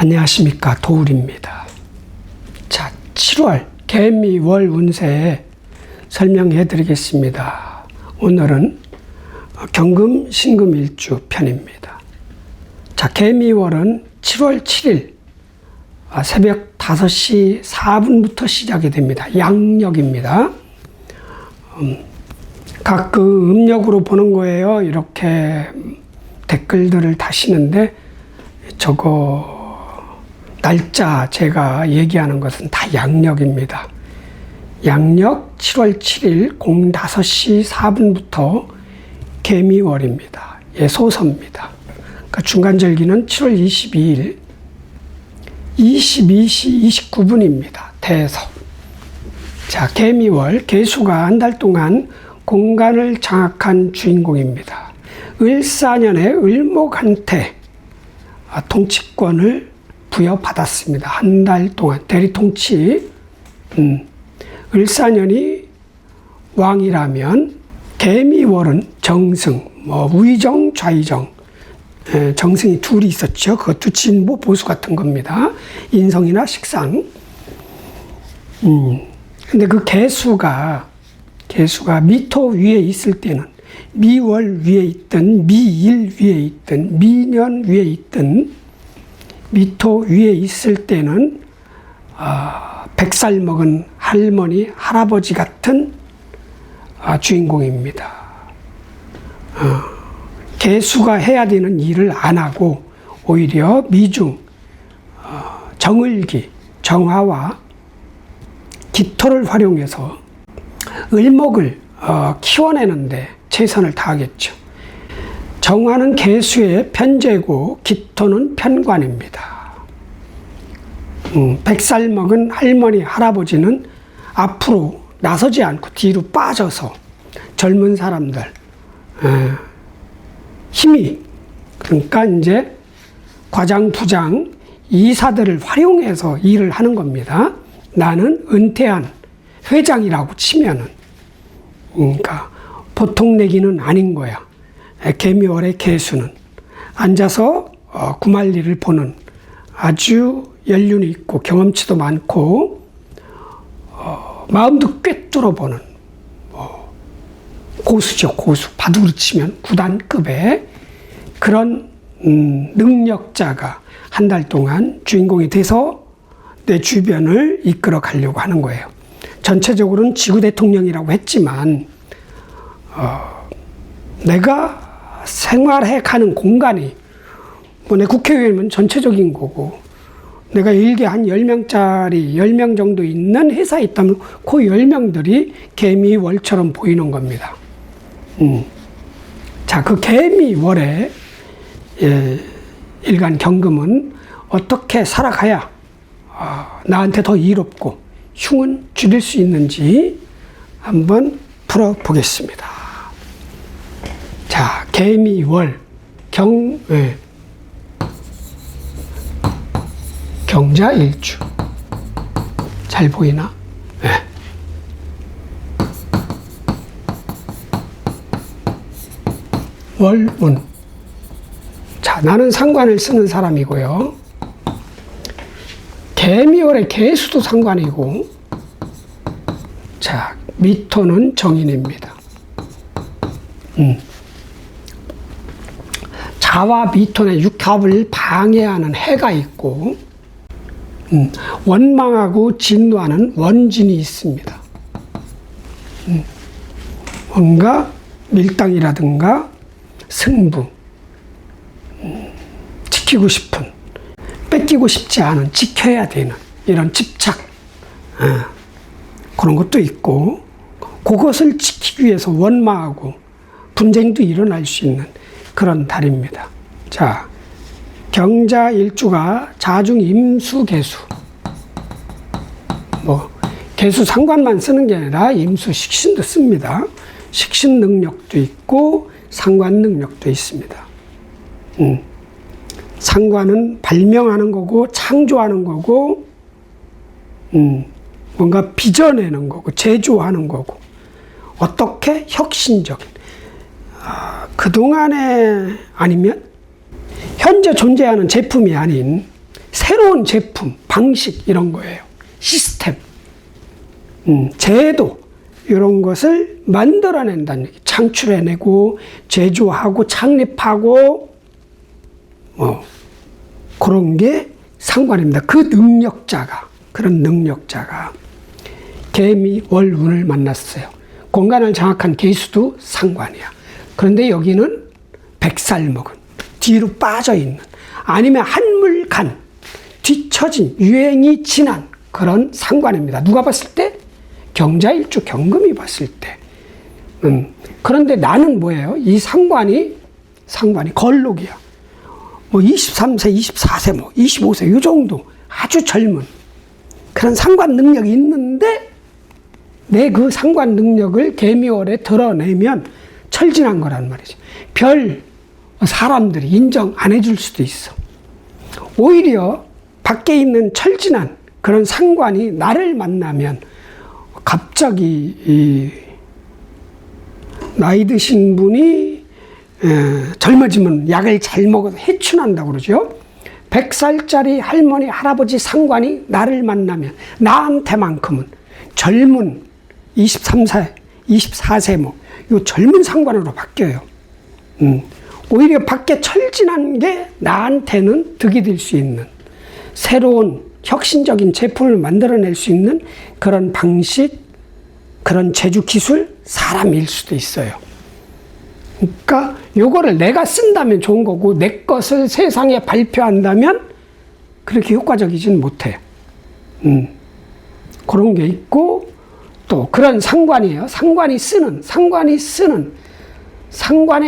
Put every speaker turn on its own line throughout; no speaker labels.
안녕하십니까, 도울입니다. 자, 7월 개미월 운세 설명해 드리겠습니다. 오늘은 경금 신금 일주 편입니다. 자, 개미월은 7월 7일 새벽 5시 4분부터 시작이 됩니다. 양력입니다. 각 그 음력으로 보는 거예요. 이렇게 댓글들을 다시는데 저거 날짜 제가 얘기하는 것은 다 양력입니다. 양력 7월 7일 05시 4분부터 개미월입니다. 예, 소서입니다. 그러니까 중간절기는 7월 22일 22시 29분입니다. 대서. 자, 개미월, 개수가 한 달 동안 공간을 장악한 주인공입니다. 을사년에 을목한테 통치권을 부여받았습니다. 한 달 동안 대리통치. 을사년이 왕이라면 개미월은 정승, 우의정, 좌의정, 정승이 둘이 있었죠. 그것도 진보, 보수 같은 겁니다. 인성이나 식상. 근데 그 개수가 미토 위에 있을 때는 미월 위에 있든 미일 위에 있든 미년 위에 있든 미토 위에 있을 때는 100살 먹은 할머니, 할아버지 같은 주인공입니다. 개수가 해야 되는 일을 안 하고 오히려 미중, 정을기, 정화와 기토를 활용해서 을목을 키워내는데 최선을 다하겠죠. 정화는 개수의 편재고 기토는 편관입니다. 100살 먹은 할머니, 할아버지는 앞으로 나서지 않고 뒤로 빠져서 젊은 사람들, 힘이, 그러니까 이제 과장, 부장, 이사들을 활용해서 일을 하는 겁니다. 나는 은퇴한 회장이라고 치면은, 그러니까 보통 내기는 아닌 거야. 개미월의 개수는 앉아서 구말리를 보는 아주 연륜이 있고 경험치도 많고 마음도 꿰뚫어 보는 고수죠. 고수. 바둑으로 치면 9단급의 그런 능력자가 한 달 동안 주인공이 돼서 내 주변을 이끌어 가려고 하는 거예요. 전체적으로는 지구 대통령이라고 했지만 내가 생활해 가는 공간이 내 국회의원이면 전체적인 거고 내가 일개 한 10명짜리 10명 정도 있는 회사에 있다면 그 10명들이 개미월처럼 보이는 겁니다. 자, 그 개미월에 일간 경금은 어떻게 살아가야 나한테 더 이롭고 흉은 줄일 수 있는지 한번 풀어보겠습니다. 자, 개미월 경자일주 잘 보이나? 네. 월운. 자, 나는 상관을 쓰는 사람이고요. 개미월의 개수도 상관이고, 자, 미토는 정인입니다. 자와 미토의 육합을 방해하는 해가 있고, 원망하고 진노하는 원진이 있습니다. 뭔가 밀당이라든가 승부, 지키고 싶은, 뺏기고 싶지 않은, 지켜야 되는 이런 집착, 그런 것도 있고, 그것을 지키기 위해서 원망하고 분쟁도 일어날 수 있는 그런 달입니다. 자, 경자일주가 자중 임수 개수. 개수 상관만 쓰는 게 아니라 임수 식신도 씁니다. 식신 능력도 있고 상관 능력도 있습니다. 상관은 발명하는 거고 창조하는 거고 뭔가 빚어내는 거고 제조하는 거고 어떻게 혁신적인 그동안에 아니면 현재 존재하는 제품이 아닌 새로운 제품, 방식 이런 거예요. 시스템, 제도 이런 것을 만들어낸다는 얘기. 창출해내고 제조하고 창립하고 그런 게 상관입니다. 그 능력자가, 그런 능력자가 개미 월운을 만났어요. 공간을 장악한 개수도 상관이야. 그런데 여기는 백살 먹은, 뒤로 빠져있는, 아니면 한물간, 뒤처진, 유행이 지난 그런 상관입니다. 누가 봤을 때? 경자일주 경금이 봤을 때. 그런데 나는 뭐예요? 이 상관이 걸록이야. 뭐 23세, 24세, 뭐 25세 이 정도 아주 젊은 그런 상관 능력이 있는데 내 그 상관 능력을 개미월에 드러내면 철진한 거란 말이죠. 별 사람들이 인정 안 해줄 수도 있어. 오히려 밖에 있는 철진한 그런 상관이 나를 만나면 갑자기 나이 드신 분이 젊어지면 약을 잘 먹어서 해춘한다고 그러죠. 100살짜리 할머니, 할아버지 상관이 나를 만나면 나한테만큼은 젊은 23세, 24세 뭐 이 젊은 상관으로 바뀌어요. 오히려 밖에 철진한 게 나한테는 득이 될 수 있는 새로운 혁신적인 제품을 만들어낼 수 있는 그런 방식, 그런 제주 기술, 사람일 수도 있어요. 그러니까 요거를 내가 쓴다면 좋은 거고 내 것을 세상에 발표한다면 그렇게 효과적이진 못해요. 그런 게 있고 또 그런 상관이에요. 상관의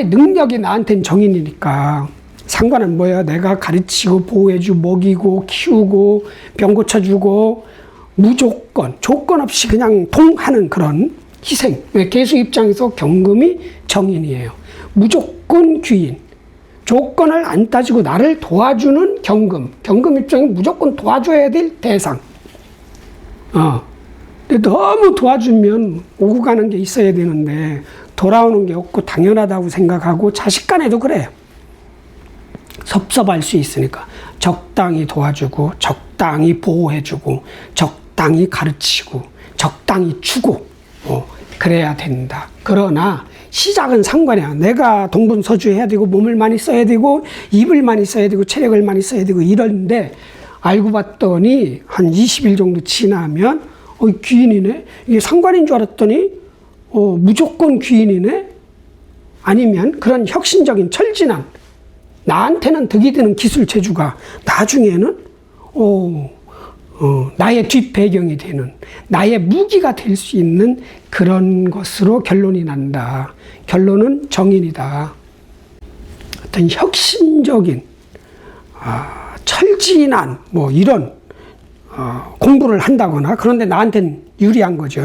능력이 나한테는 정인이니까. 상관은 뭐야? 내가 가르치고 보호해주고 먹이고 키우고 병 고쳐주고 무조건 조건 없이 그냥 동하는 그런 희생. 왜? 개수 입장에서 경금이 정인이에요. 무조건 귀인. 조건을 안 따지고 나를 도와주는 경금. 경금 입장에 무조건 도와줘야 될 대상. 근데 너무 도와주면 오고 가는 게 있어야 되는데 돌아오는 게 없고 당연하다고 생각하고 자식 간에도 그래요. 섭섭할 수 있으니까 적당히 도와주고 적당히 보호해주고 적당히 가르치고 적당히 주고 그래야 된다. 그러나 시작은 상관이야. 내가 동분서주해야 되고 몸을 많이 써야 되고 입을 많이 써야 되고 체력을 많이 써야 되고 이런데 알고 봤더니 한 20일 정도 지나면 귀인이네? 이게 상관인 줄 알았더니 무조건 귀인이네? 아니면 그런 혁신적인 철진한 나한테는 득이 되는 기술 재주가 나중에는 나의 뒷배경이 되는 나의 무기가 될 수 있는 그런 것으로 결론이 난다. 결론은 정인이다. 어떤 혁신적인 철진한 뭐 이런 공부를 한다거나 그런데 나한테는 유리한 거죠.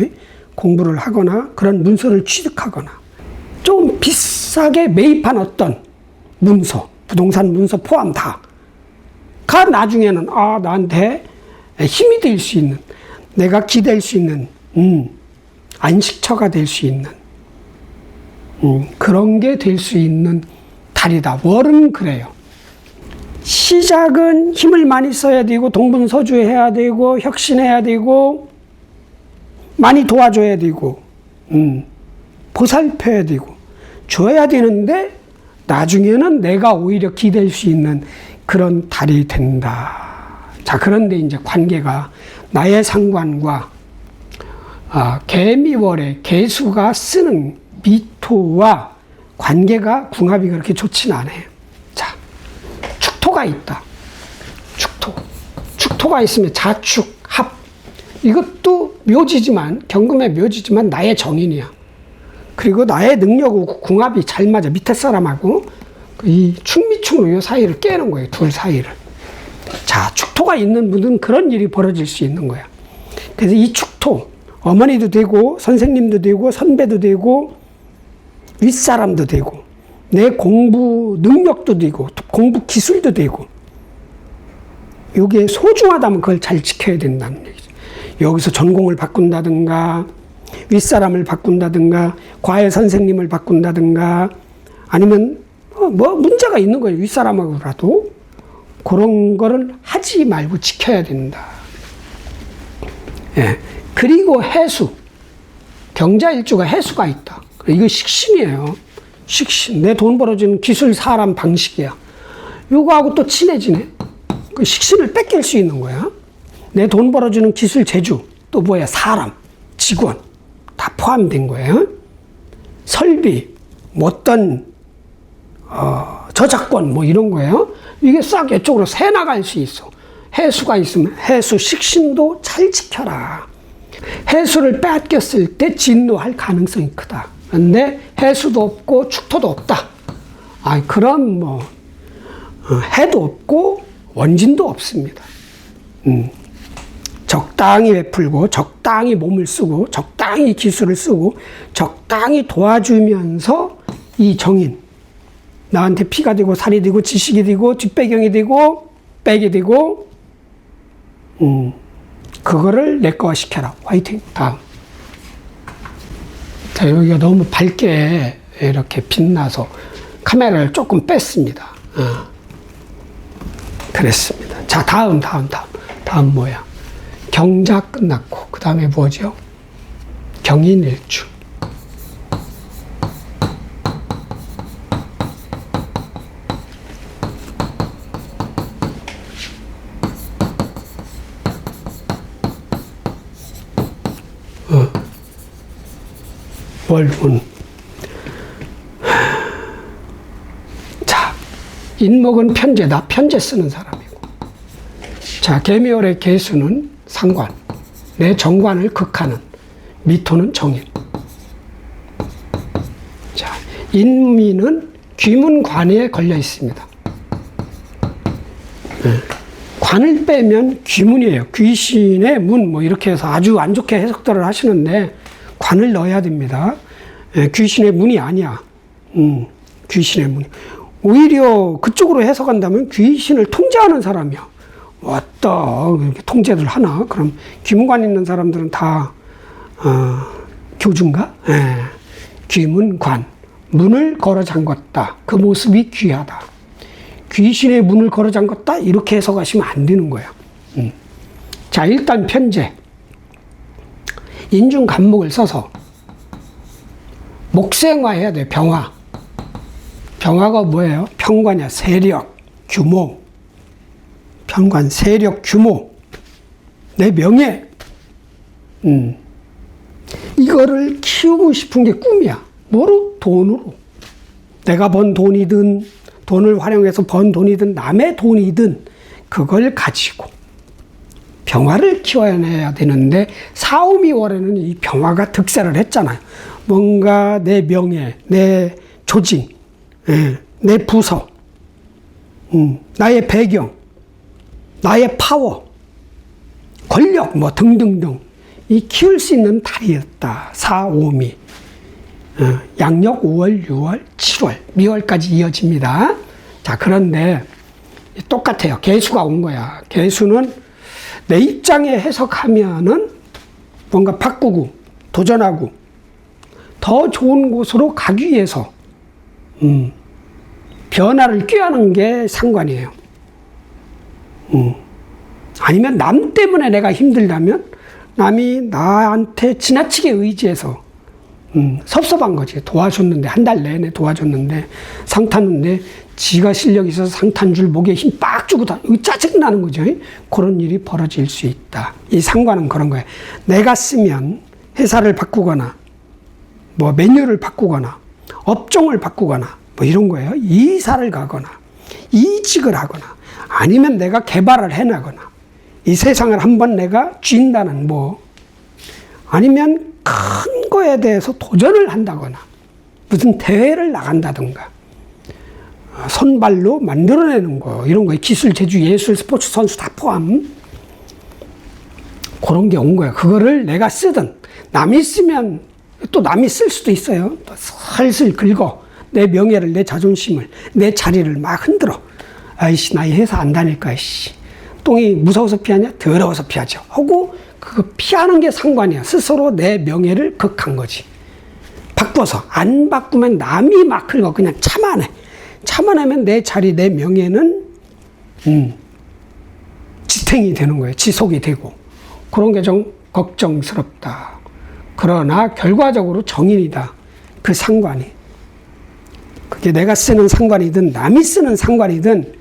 공부를 하거나 그런 문서를 취득하거나 좀 비싸게 매입한 어떤 문서, 부동산 문서 포함 다가 나중에는 나한테 힘이 될 수 있는, 내가 기댈 수 있는 안식처가 될 수 있는 그런 게 될 수 있는 달이다. 월은 그래요. 시작은 힘을 많이 써야 되고 동분서주해야 되고 혁신해야 되고 많이 도와줘야 되고 보살펴야 되고 줘야 되는데 나중에는 내가 오히려 기댈 수 있는 그런 달이 된다. 자, 그런데 이제 관계가 나의 상관과 개미월에 개수가 쓰는 미토와 관계가 궁합이 그렇게 좋지는 않아요. 자, 축토가 있다. 축토가 있으면 자축, 합. 이것도 묘지지만, 경금의 묘지지만 나의 정인이야. 그리고 나의 능력하고 궁합이 잘 맞아. 밑에 사람하고 이 축미축으로 이 사이를 깨는 거예요. 둘 사이를. 자, 축토가 있는 분은 그런 일이 벌어질 수 있는 거야. 그래서 이 축토, 어머니도 되고 선생님도 되고 선배도 되고 윗사람도 되고 내 공부 능력도 되고 공부 기술도 되고 이게 소중하다면 그걸 잘 지켜야 된다는 얘기죠. 여기서 전공을 바꾼다든가 윗사람을 바꾼다든가 과외 선생님을 바꾼다든가 아니면 뭐 문제가 있는 거예요. 윗사람하고라도 그런 거를 하지 말고 지켜야 된다. 예. 그리고 해수. 경자일주가 해수가 있다. 이거 식신이에요. 식신. 내 돈 벌어주는 기술, 사람, 방식이야. 요거하고 또 친해지네. 그 식신을 뺏길 수 있는 거야. 내 돈 벌어주는 기술, 재주. 또 뭐야? 사람, 직원. 다 포함된 거예요. 설비, 뭐 어떤, 저작권, 뭐 이런 거예요. 이게 싹 이쪽으로 새 나갈 수 있어. 해수가 있으면 해수 식신도 잘 지켜라. 해수를 뺏겼을 때 진노할 가능성이 크다. 그런데 해수도 없고 축토도 없다. 그럼 뭐 해도 없고 원진도 없습니다. 적당히 베풀고 적당히 몸을 쓰고 적당히 기술을 쓰고 적당히 도와주면서 이 정인 나한테 피가 되고 살이 되고 지식이 되고 뒷배경이 되고 백이 되고 그거를 내 거 시켜라. 화이팅. 다음. 자, 여기가 너무 밝게 이렇게 빛나서 카메라를 조금 뺐습니다. 그랬습니다. 자, 다음 뭐야? 경자 끝났고, 그 다음에 뭐죠? 경인일주. 월운. 자, 인목은 편제다. 편제 쓰는 사람이고. 자, 개미월의 개수는 상관. 내 정관을 극하는. 미토는 정인. 자, 인미는 귀문관에 걸려 있습니다. 관을 빼면 귀문이에요. 귀신의 문, 뭐 이렇게 해서 아주 안 좋게 해석들을 하시는데, 관을 넣어야 됩니다. 귀신의 문이 아니야. 귀신의 문. 오히려 그쪽으로 해석한다면 귀신을 통제하는 사람이야. 왔다. 이렇게 통제를 하나? 그럼 귀문관 있는 사람들은 다, 교주인가? 귀문관. 문을 걸어 잠궜다. 그 모습이 귀하다. 귀신의 문을 걸어 잠궜다? 이렇게 해석하시면 안 되는 거야. 자, 일단 편제. 인중 간목을 써서 목생화해야 돼요. 병화. 병화가 뭐예요? 편관이야. 세력, 규모. 편관, 세력, 규모. 내 명예. 이거를 키우고 싶은 게 꿈이야. 뭐로? 돈으로. 내가 번 돈이든 돈을 활용해서 번 돈이든 남의 돈이든 그걸 가지고 병화를 키워내야 되는데 사오미월에는 이 병화가 득세를 했잖아요. 뭔가 내 명예, 내 조직, 내 부서, 나의 배경, 나의 파워, 권력 뭐 등등등 이 키울 수 있는 달이었다. 사오미. 양력 5월, 6월, 7월, 미월까지 이어집니다. 자, 그런데 똑같아요. 개수가 온 거야. 개수는 내 입장에 해석하면은 뭔가 바꾸고 도전하고 더 좋은 곳으로 가기 위해서 변화를 꾀하는 게 상관이에요. 아니면 남 때문에 내가 힘들다면 남이 나한테 지나치게 의지해서 섭섭한 거지. 도와줬는데 한 달 내내 도와줬는데 상 탔는데 지가 실력이 있어서 상 탄 줄 목에 힘 빡 주고 다 짜증나는 거죠. 그런 일이 벌어질 수 있다. 이 상관은 그런 거예요. 내가 쓰면 회사를 바꾸거나 뭐 메뉴를 바꾸거나 업종을 바꾸거나 뭐 이런 거예요. 이사를 가거나 이직을 하거나 아니면 내가 개발을 해나거나 이 세상을 한번 내가 쥔다는 뭐 아니면 큰 거에 대해서 도전을 한다거나 무슨 대회를 나간다든가 손발로 만들어내는 거 이런 거 기술, 재주, 예술, 스포츠 선수 다 포함 그런 게 온 거야. 그거를 내가 쓰든 남이 쓰면 또 남이 쓸 수도 있어요. 또 슬슬 긁어 내 명예를, 내 자존심을, 내 자리를 막 흔들어. 아이씨 나 이 회사 안 다닐까 이씨 똥이 무서워서 피하냐? 더러워서 피하죠. 하고 그거 피하는 게 상관이야. 스스로 내 명예를 극한 거지. 바꿔서 안 바꾸면 남이 막 긁어 그냥 참아내. 참아내면 내 자리, 내 명예는 지탱이 되는 거예요. 지속이 되고. 그런 게 좀 걱정스럽다. 그러나 결과적으로 정인이다. 그 상관이. 그게 내가 쓰는 상관이든 남이 쓰는 상관이든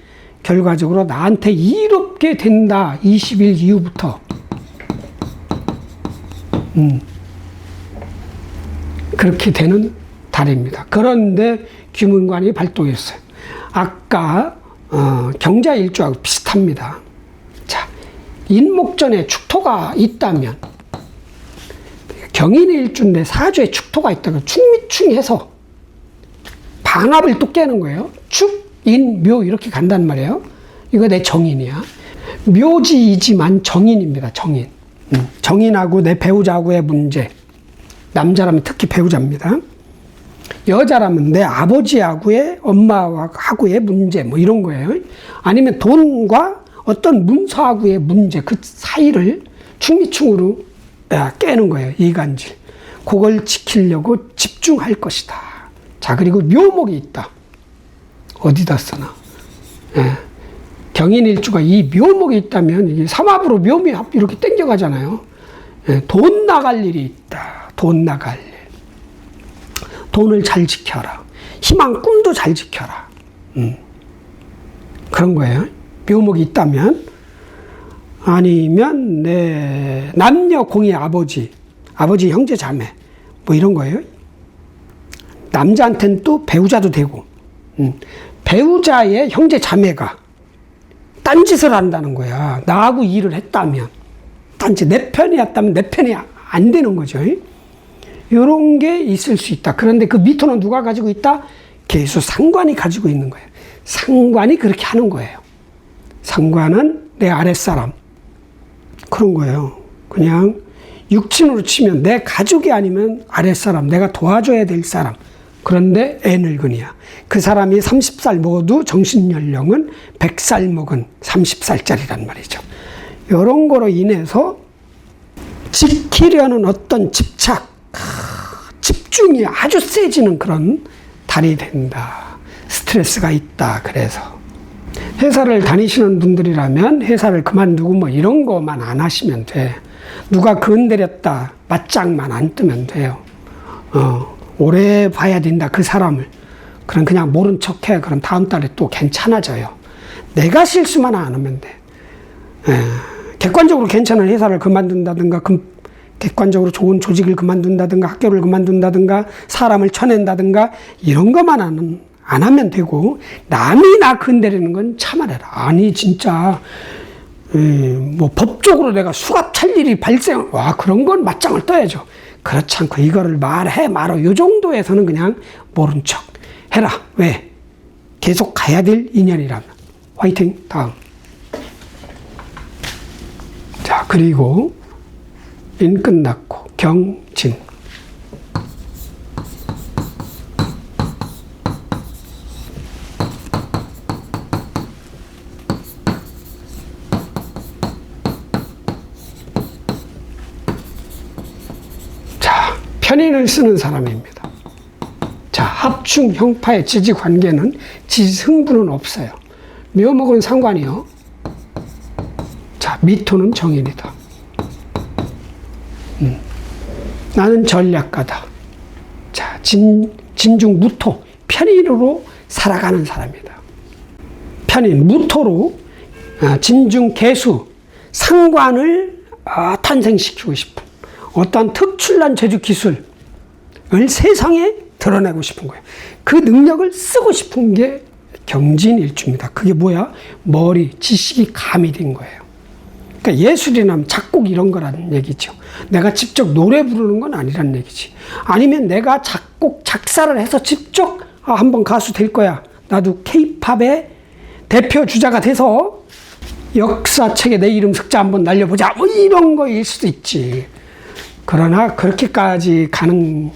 결과적으로 나한테 이롭게 된다. 20일 이후부터. 그렇게 되는 달입니다. 그런데 귀문관이 발동했어요. 아까 경자일주하고 비슷합니다. 자, 인목전에 축토가 있다면 경인일주인데 사주에 축토가 있다가 축미충해서 방합을 또 깨는 거예요. 축, 인, 묘 이렇게 간단 말이에요. 이거 내 정인이야. 묘지이지만 정인입니다. 정인. 정인하고 내 배우자하고의 문제. 남자라면 특히 배우자입니다. 여자라면 내 아버지하고의 엄마하고의 문제 뭐 이런 거예요. 아니면 돈과 어떤 문서하고의 문제 그 사이를 충미충으로 깨는 거예요. 이간질. 그걸 지키려고 집중할 것이다. 자, 그리고 묘목이 있다. 어디다 쓰나? 예. 경인일주가 이 묘목이 있다면 이게 삼합으로 묘미합 이렇게 땡겨가잖아요. 예. 돈 나갈 일이 있다. 돈 나갈 일. 돈을 잘 지켜라. 희망, 꿈도 잘 지켜라. 그런 거예요. 묘목이 있다면. 아니면 내 남녀 공의 아버지 형제 자매 뭐 이런 거예요. 남자한테는 또 배우자도 되고 배우자의 형제 자매가 딴짓을 한다는 거야. 나하고 일을 했다면 딴짓 내 편이었다면 내 편이 안 되는 거죠. 이런 게 있을 수 있다. 그런데 그 미토는 누가 가지고 있다? 계수 상관이 가지고 있는 거예요. 상관이 그렇게 하는 거예요. 상관은 내 아랫사람. 그런 거예요. 그냥 육친으로 치면 내 가족이 아니면 아랫사람, 내가 도와줘야 될 사람. 그런데 애늙은이야. 그 사람이 30살 먹어도 정신연령은 100살 먹은 30살짜리란 말이죠. 이런 거로 인해서 지키려는 어떤 집중이 아주 세지는 그런 달이 된다. 스트레스가 있다. 그래서 회사를 다니시는 분들이라면 회사를 그만두고 뭐 이런 거만 안 하시면 돼. 누가 건드렸다 맞짱만 안 뜨면 돼요. 오래 봐야 된다 그 사람을. 그럼 그냥 모른 척해. 그럼 다음 달에 또 괜찮아져요. 내가 실수만 안 하면 돼. 객관적으로 괜찮은 회사를 그만둔다든가 객관적으로 좋은 조직을 그만둔다든가 학교를 그만둔다든가 사람을 쳐낸다든가 이런 것만 안 하면 되고 남이 나 건드리는 건 참아내라. 아니 진짜 뭐 법적으로 내가 수갑 찰 일이 그런 건 맞짱을 떠야죠. 그렇지 않고 이거를 말해 말어 요 정도에서는 그냥 모른 척 해라. 왜? 계속 가야 될 인연이라면. 화이팅. 다음. 자, 그리고 인 끝났고 경진. 자, 편인을 쓰는 사람입니다. 자, 합충 형파의 지지 관계는 지승부는 없어요. 묘목은 상관이요. 자, 미토는 정인이다. 나는 전략가다. 자, 진중 무토, 편인으로 살아가는 사람이다. 편인, 무토로 진중 개수, 상관을 탄생시키고 싶은 어떤 특출난 제주 기술을 세상에 드러내고 싶은 거예요. 그 능력을 쓰고 싶은 게 경진일주입니다. 그게 뭐야? 머리, 지식이 가미된 거예요. 그러니까 예술이라면 작곡 이런 거라는 얘기죠. 내가 직접 노래 부르는 건 아니라는 얘기지. 아니면 내가 작곡, 작사를 해서 직접 한번 가수 될 거야. 나도 K-팝의 대표 주자가 돼서 역사책에 내 이름 석자 한번 날려보자. 뭐 이런 거일 수도 있지. 그러나 그렇게까지 가는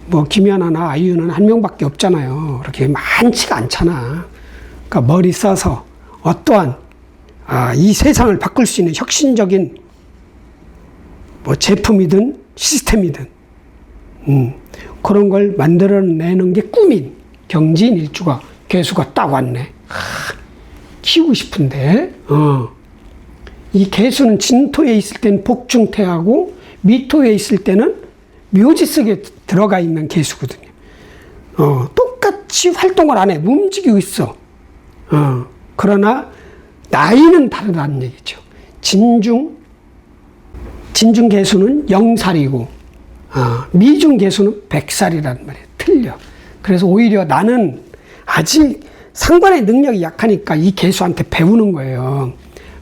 뭐 김연아나 아이유는 한 명밖에 없잖아요. 그렇게 많지가 않잖아. 그러니까 머리 써서 어떠한 이 세상을 바꿀 수 있는 혁신적인 뭐 제품이든 시스템이든 그런 걸 만들어내는 게 꿈인 경진일주가 개수가 딱 왔네. 키우고 싶은데, 이 개수는 진토에 있을 때는 복중태하고 미토에 있을 때는 묘지 속에 들어가 있는 개수거든요. 똑같이 활동을 안 해. 움직이고 있어. 그러나 나이는 다르다는 얘기죠. 진중 개수는 0살이고, 미중 개수는 100살이라는 말이에요. 틀려. 그래서 오히려 나는 아직 상관의 능력이 약하니까 이 개수한테 배우는 거예요.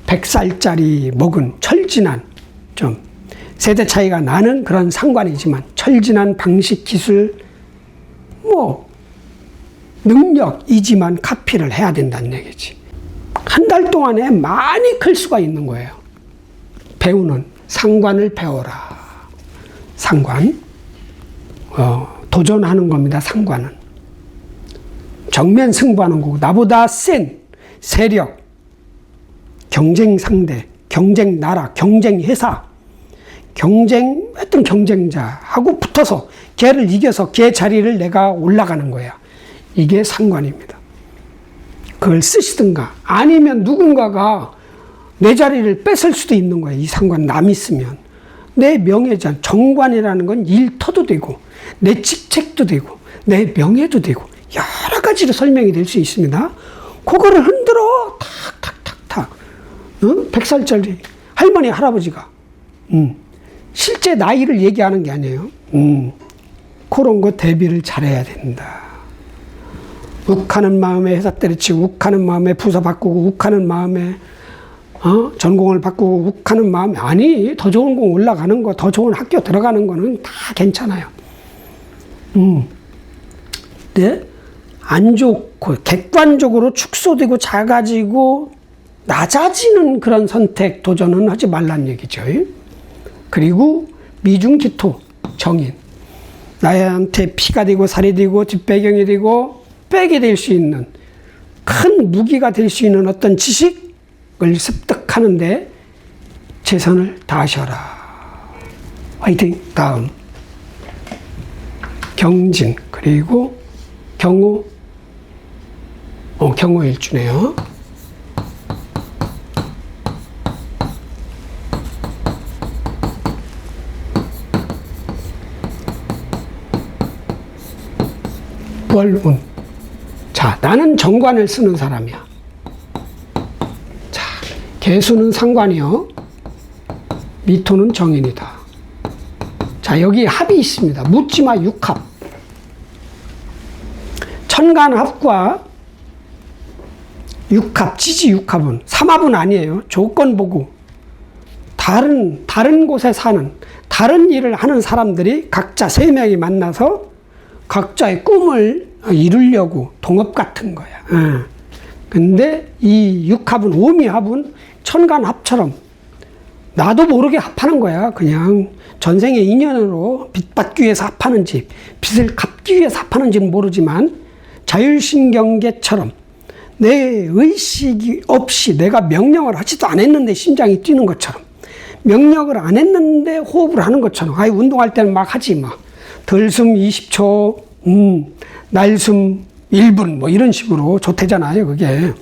100살짜리 먹은 철진한, 좀 세대 차이가 나는 그런 상관이지만 철진한 방식, 기술, 능력이지만 카피를 해야 된다는 얘기지. 한 달 동안에 많이 클 수가 있는 거예요. 배우는 상관을 배워라. 상관. 도전하는 겁니다. 상관은. 정면 승부하는 거고, 나보다 센 세력, 경쟁 상대, 경쟁 나라, 경쟁 회사, 어떤 경쟁자하고 붙어서 걔를 이겨서 걔 자리를 내가 올라가는 거야. 이게 상관입니다. 그걸 쓰시든가 아니면 누군가가 내 자리를 뺏을 수도 있는 거야. 이 상관 남이 쓰면. 내 명예전, 정관이라는 건 일터도 되고 내 직책도 되고 내 명예도 되고 여러 가지로 설명이 될 수 있습니다. 그거를 흔들어 탁탁탁탁 100살짜리 할머니 할아버지가 실제 나이를 얘기하는 게 아니에요. 그런 거 대비를 잘해야 된다. 욱하는 마음에 회사 때려치고, 욱하는 마음에 부서 바꾸고, 욱하는 마음에 전공을 바꾸고, 욱하는 마음에 아니 더 좋은 공 올라가는 거, 더 좋은 학교 들어가는 거는 다 괜찮아요. 네? 안 좋고 객관적으로 축소되고 작아지고 낮아지는 그런 선택, 도전은 하지 말란 얘기죠. 그리고 미중기토, 정인. 나한테 피가 되고 살이 되고 뒷배경이 되고 백이 될 수 있는 큰 무기가 될 수 있는 어떤 지식을 습득하는데 최선을 다하셔라. 화이팅. 다음 경진, 그리고 경호일주네요. 월운. 자, 나는 정관을 쓰는 사람이야. 자, 개수는 상관이요. 미토는 정인이다. 자, 여기 합이 있습니다. 묻지마 육합. 천간합과 육합, 지지육합은 삼합은 아니에요. 조건 보고 다른 곳에 사는 다른 일을 하는 사람들이 각자 3명이 만나서 각자의 꿈을 이루려고 동업 같은 거야. 근데 이 육합은, 오미합은 천간합처럼 나도 모르게 합하는 거야. 그냥 전생의 인연으로 빚 받기 위해서 합하는지 빚을 갚기 위해서 합하는지는 모르지만 자율신경계처럼 내 의식이 없이 내가 명령을 하지도 않았는데 심장이 뛰는 것처럼, 명령을 안 했는데 호흡을 하는 것처럼, 운동할 때는 막 하지 마. 들숨 20초, 날숨 1분, 이런 식으로 좋대잖아요, 그게.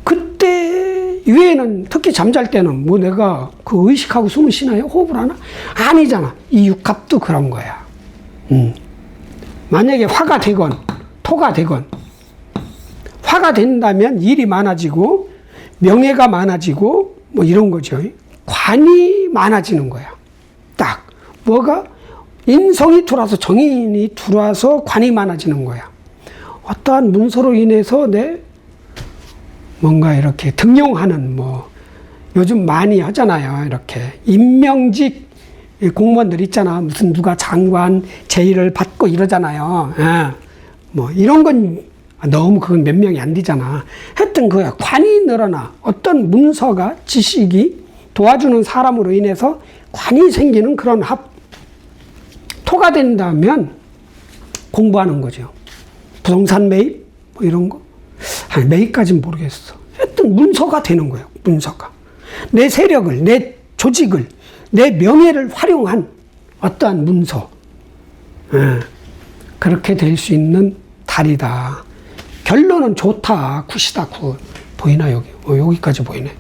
그때 이외에는, 특히 잠잘 때는 내가 그 의식하고 숨을 쉬나요? 호흡을 하나? 아니잖아. 이 육합도 그런 거야. 만약에 화가 되건, 토가 되건, 화가 된다면 일이 많아지고, 명예가 많아지고, 이런 거죠. 관이 많아지는 거야. 딱. 뭐가? 인성이 들어와서, 정인이 들어와서 관이 많아지는 거야. 어떠한 문서로 인해서 뭔가 이렇게 등용하는, 요즘 많이 하잖아요. 이렇게. 임명직 공무원들 있잖아. 무슨 누가 장관 제의를 받고 이러잖아요. 이런 건 너무 그건 몇 명이 안 되잖아. 하여튼 그거야. 관이 늘어나. 어떤 문서가, 지식이 도와주는 사람으로 인해서 관이 생기는 그런 토가 된다면 공부하는 거죠. 부동산 매입? 이런 거? 매입까지는 모르겠어. 하여튼 문서가 되는 거예요. 문서가. 내 세력을, 내 조직을, 내 명예를 활용한 어떠한 문서. 그렇게 될 수 있는 달이다. 결론은 좋다. 굿이다, 굿. 보이나, 여기? 여기까지 보이네.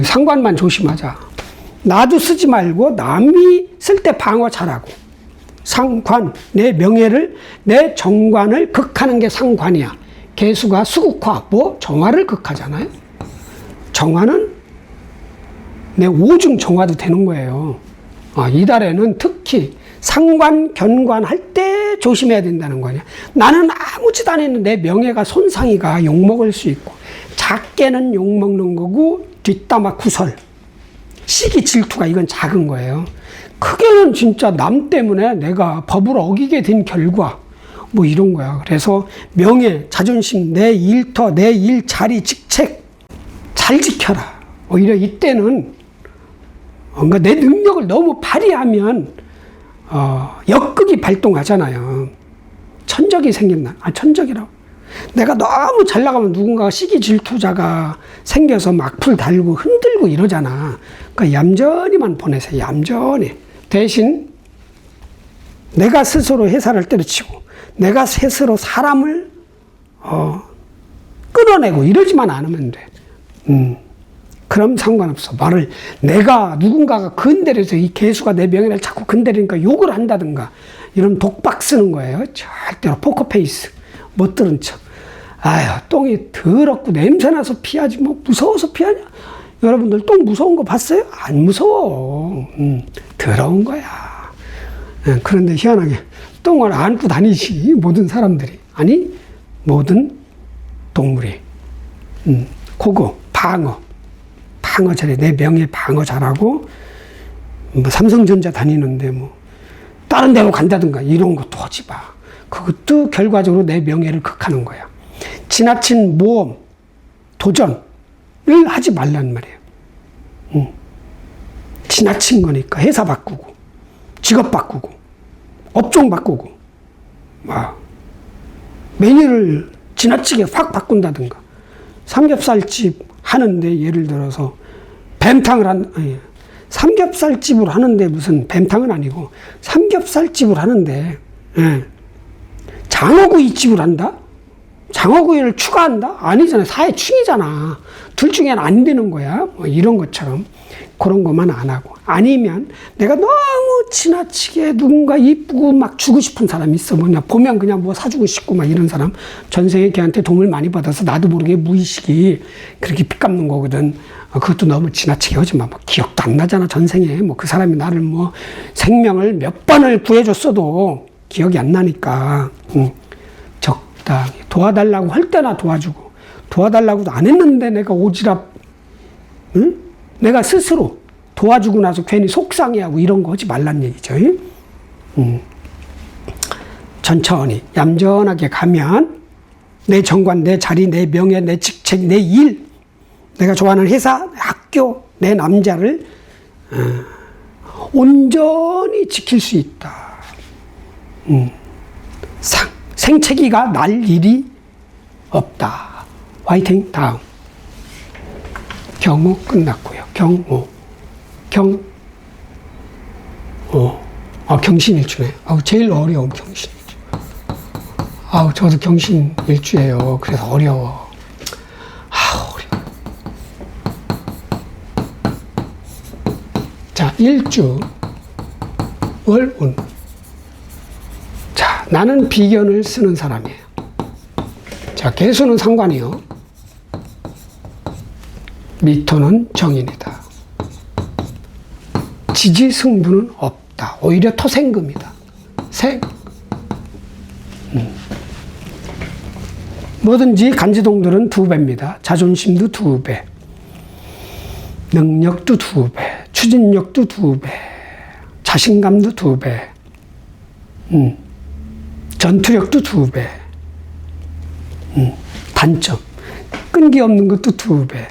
상관만 조심하자. 나도 쓰지 말고 남이 쓸 때 방어 잘하고. 상관, 내 명예를, 내 정관을 극하는 게 상관이야. 개수가 수국화, 정화를 극하잖아요. 정화는 내 오중 정화도 되는 거예요. 이달에는 특히 상관, 견관 할 때 조심해야 된다는 거냐. 나는 아무 짓 안 했는데 내 명예가 손상이가 욕먹을 수 있고, 작게는 욕먹는 거고, 뒷담화 구설, 시기 질투가 이건 작은 거예요. 크게는 진짜 남 때문에 내가 법을 어기게 된 결과, 이런 거야. 그래서 명예, 자존심, 내 일터, 내 일, 자리, 직책 잘 지켜라. 오히려 이때는 뭔가 내 능력을 너무 발휘하면 역극이 발동하잖아요. 천적이 생긴다. 천적이라고. 내가 너무 잘 나가면 누군가가 시기 질투자가 생겨서 악플 달고 흔들고 이러잖아. 그러니까 얌전히만 보내세요. 얌전히. 대신 내가 스스로 회사를 때려치고 내가 스스로 사람을 끌어내고 이러지만 않으면 돼. 그럼 상관없어. 내가 누군가가 건드려서 이 개수가 내 명예를 자꾸 건드리니까 욕을 한다든가 이런 독박 쓰는 거예요. 절대로 포커페이스. 못 들은 척. 똥이 더럽고 냄새나서 피하지 무서워서 피하냐? 여러분들 똥 무서운 거 봤어요? 안 무서워. 더러운 거야. 그런데 희한하게 똥을 안고 다니지 모든 사람들이. 아니 모든 동물이. 그거 방어 잘해. 내 명예 방어 잘하고, 삼성전자 다니는데 다른 데로 간다든가 이런 것도 하지 마. 그것도 결과적으로 내 명예를 극하는 거야. 지나친 모험, 도전을 하지 말란 말이에요. 지나친 거니까 회사 바꾸고, 직업 바꾸고, 업종 바꾸고, 메뉴를 지나치게 확 바꾼다든가. 삼겹살집 하는데 예를 들어서 삼겹살집을 하는데 무슨 뱀탕은 아니고 삼겹살집을 하는데 장어구이집을 한다? 장어구이를 추가한다? 아니잖아. 사회충이잖아. 둘 중에는 안 되는 거야. 이런 것처럼 그런 것만 안 하고. 아니면 내가 너무 지나치게 누군가 이쁘고 막 주고 싶은 사람이 있어. 보면 그냥 사주고 싶고 이런 사람. 전생에 걔한테 도움을 많이 받아서 나도 모르게 무의식이 그렇게 피 깎는 거거든. 그것도 너무 지나치게 하지 마. 기억도 안 나잖아. 전생에 그 사람이 나를 생명을 몇 번을 구해줬어도 기억이 안 나니까. 적당히 도와달라고 할 때나 도와주고, 도와달라고도 안 했는데 내가 오지랖, 내가 스스로 도와주고 나서 괜히 속상해하고 이런 거 하지 말란 얘기죠. 천천히 얌전하게 가면 내 정관, 내 자리, 내 명예, 내 직책, 내 일, 내가 좋아하는 회사, 학교, 내 남자를 온전히 지킬 수 있다. 생채기가 날 일이 없다. 화이팅. 다음. 경우 끝났고요. 경신일주네. 제일 어려운 경신일주. 저도 경신일주예요. 그래서 어려워. 어려워. 자, 일주 월운. 자, 나는 비견을 쓰는 사람이에요. 자, 개수는 상관이요. 미토는 정인이다. 지지승부는 없다. 오히려 토생금이다. 뭐든지 간지동들은 2배입니다. 자존심도 2배, 능력도 2배, 추진력도 2배, 자신감도 2배, 전투력도 2배. 단점, 끈기 없는 것도 2배.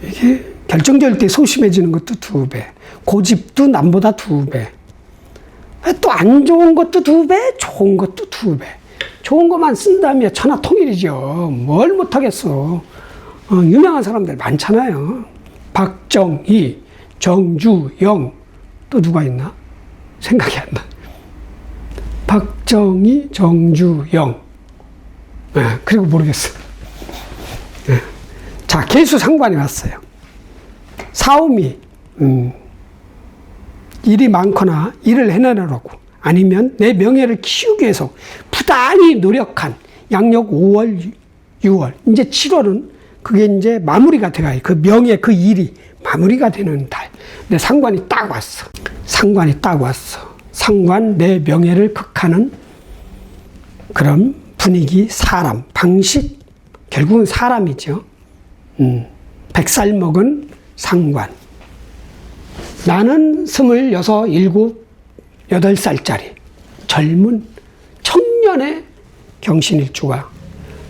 이게 결정될 때 소심해지는 것도 2배. 고집도 남보다 2배. 또 안 좋은 것도 2배, 좋은 것도 2배. 좋은 것만 쓴다면 천하통일이죠. 뭘 못하겠어. 유명한 사람들 많잖아요. 박정희, 정주영, 또 누가 있나? 생각이 안 나. 박정희, 정주영. 그리고 모르겠어. 자, 계수 상관이 왔어요. 사오미, 일이 많거나 일을 해내려고 아니면 내 명예를 키우기 위해서 부단히 노력한 양력 5월, 6월, 이제 7월은 그게 이제 마무리가 돼가요. 그 명예, 그 일이 마무리가 되는 달. 근데 상관이 딱 왔어. 상관이 딱 왔어. 상관, 내 명예를 극하는 그런 분위기, 사람, 방식, 결국은 사람이죠. 100살 먹은 상관. 나는 26, 7, 8살짜리 젊은 청년의 경신일주가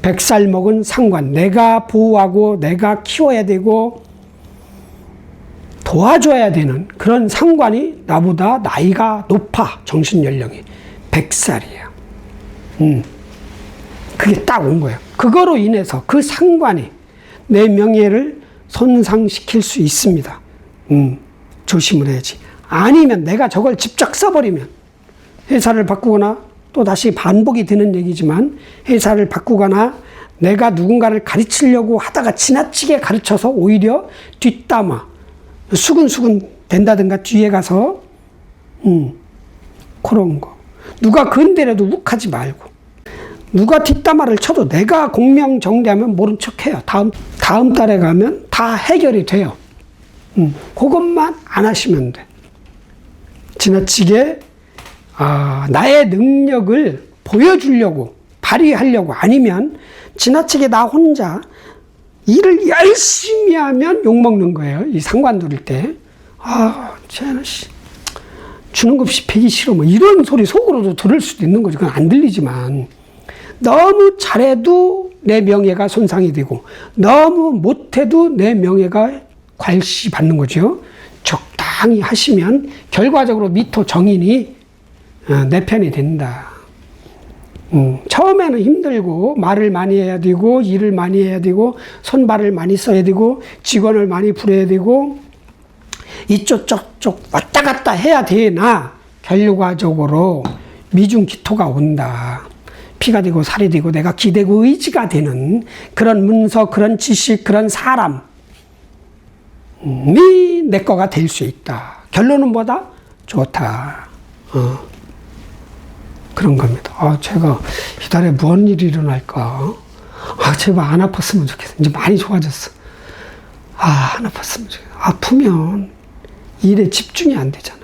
100살 먹은 상관, 내가 보호하고 내가 키워야 되고 도와줘야 되는 그런 상관이 나보다 나이가 높아. 정신연령이 100살이에요. 그게 딱 온 거예요. 그거로 인해서 그 상관이 내 명예를 손상시킬 수 있습니다. 조심을 해야지. 아니면 내가 저걸 직접 써버리면 회사를 바꾸거나 또 다시 반복이 되는 얘기지만 회사를 바꾸거나 내가 누군가를 가르치려고 하다가 지나치게 가르쳐서 오히려 뒷담화, 수근수근 된다든가 뒤에 가서 그런 거. 누가 건드려도 욱하지 말고 누가 뒷담화를 쳐도 내가 공명정대하면 모른 척해요. 다음 달에 가면 다 해결이 돼요. 그것만 안 하시면 돼. 지나치게 나의 능력을 보여주려고 발휘하려고 아니면 지나치게 나 혼자 일을 열심히 하면 욕먹는 거예요. 이 상관 들을 때 쟤는 주는 것 없이 배기 싫어 뭐 이런 소리 속으로도 들을 수도 있는 거지. 그건 안 들리지만 너무 잘해도 내 명예가 손상이 되고 너무 못해도 내 명예가 괄시받는 거죠. 적당히 하시면 결과적으로 미토 정인이 내 편이 된다. 처음에는 힘들고 말을 많이 해야 되고 일을 많이 해야 되고 손발을 많이 써야 되고 직원을 많이 부려야 되고 이쪽 저쪽 왔다 갔다 해야 되나 결과적으로 미중기토가 온다. 피가 되고 살이 되고 내가 기대고 의지가 되는 그런 문서, 그런 지식, 그런 사람이 내 거가 될 수 있다. 결론은 뭐다? 좋다. 그런 겁니다. 제가 이달에 무슨 일이 일어날까? 제발 안 아팠으면 좋겠어. 이제 많이 좋아졌어. 안 아팠으면 좋겠어. 아프면 일에 집중이 안 되잖아.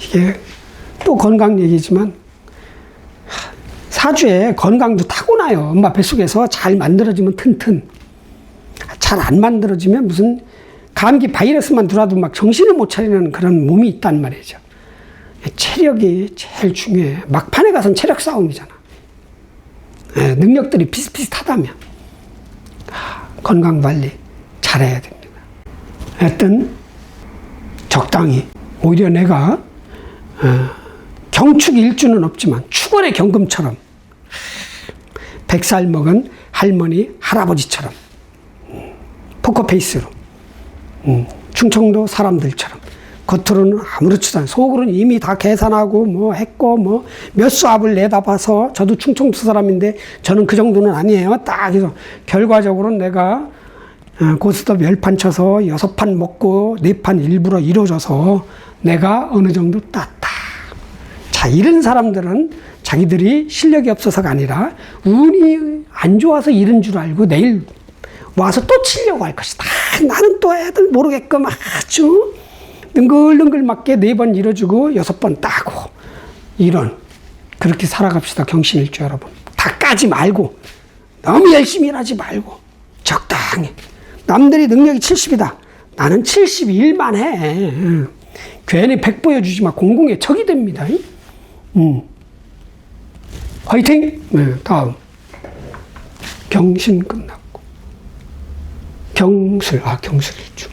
이게 또 건강 얘기지만 사주에 건강도 타고나요. 엄마 뱃속에서 잘 만들어지면 튼튼. 잘 안 만들어지면 무슨 감기 바이러스만 들어와도 막 정신을 못 차리는 그런 몸이 있단 말이죠. 체력이 제일 중요해. 막판에 가서는 체력 싸움이잖아. 능력들이 비슷비슷하다면 건강관리 잘해야 됩니다. 하여튼 적당히 오히려 내가 경축 일주는 없지만 축월의 경금처럼 100살 먹은 할머니 할아버지처럼 포커페이스로 충청도 사람들처럼 겉으로는 아무렇지도 않아요. 속으로는 이미 다 계산하고 뭐 했고 뭐 몇 수 앞을 내다봐서 저도 충청도 사람인데 저는 그 정도는 아니에요. 딱 해서 결과적으로는 내가 고스톱 10판 쳐서 6판 먹고 4판 일부러 이루어져서 내가 어느 정도 땄다. 자, 이런 사람들은 자기들이 실력이 없어서가 아니라 운이 안 좋아서 이런 줄 알고 내일 와서 또 치려고 할 것이다. 나는 또 애들 모르게끔 아주 능글능글 맞게 4번 이뤄주고 6번 따고 이런 그렇게 살아갑시다. 경신일주 여러분. 다 까지 말고 너무 열심히 일하지 말고 적당히. 남들이 능력이 70이다. 나는 71만 해. 괜히 100 보여주지 마. 공공의 적이 됩니다. 화이팅! 네, 다음. 경신 끝났고. 경술, 경술일주.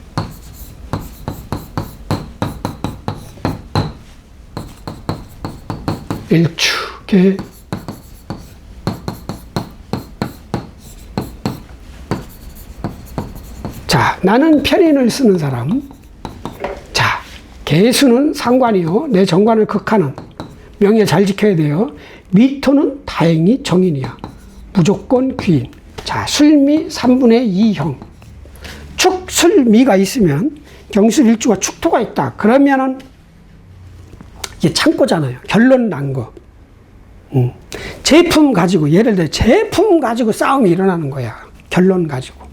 일축에 자, 나는 편인을 쓰는 사람. 자, 개수는 상관이요. 내 정관을 극하는. 명예 잘 지켜야 돼요. 미토는 다행히 정인이야. 무조건 귀인. 자, 술미 3분의 2형. 축술미가 있으면 경술일주가 축토가 있다. 그러면은 이게 창고잖아요. 결론 난 거. 제품 가지고, 예를 들어 제품 가지고 싸움이 일어나는 거야. 결론 가지고.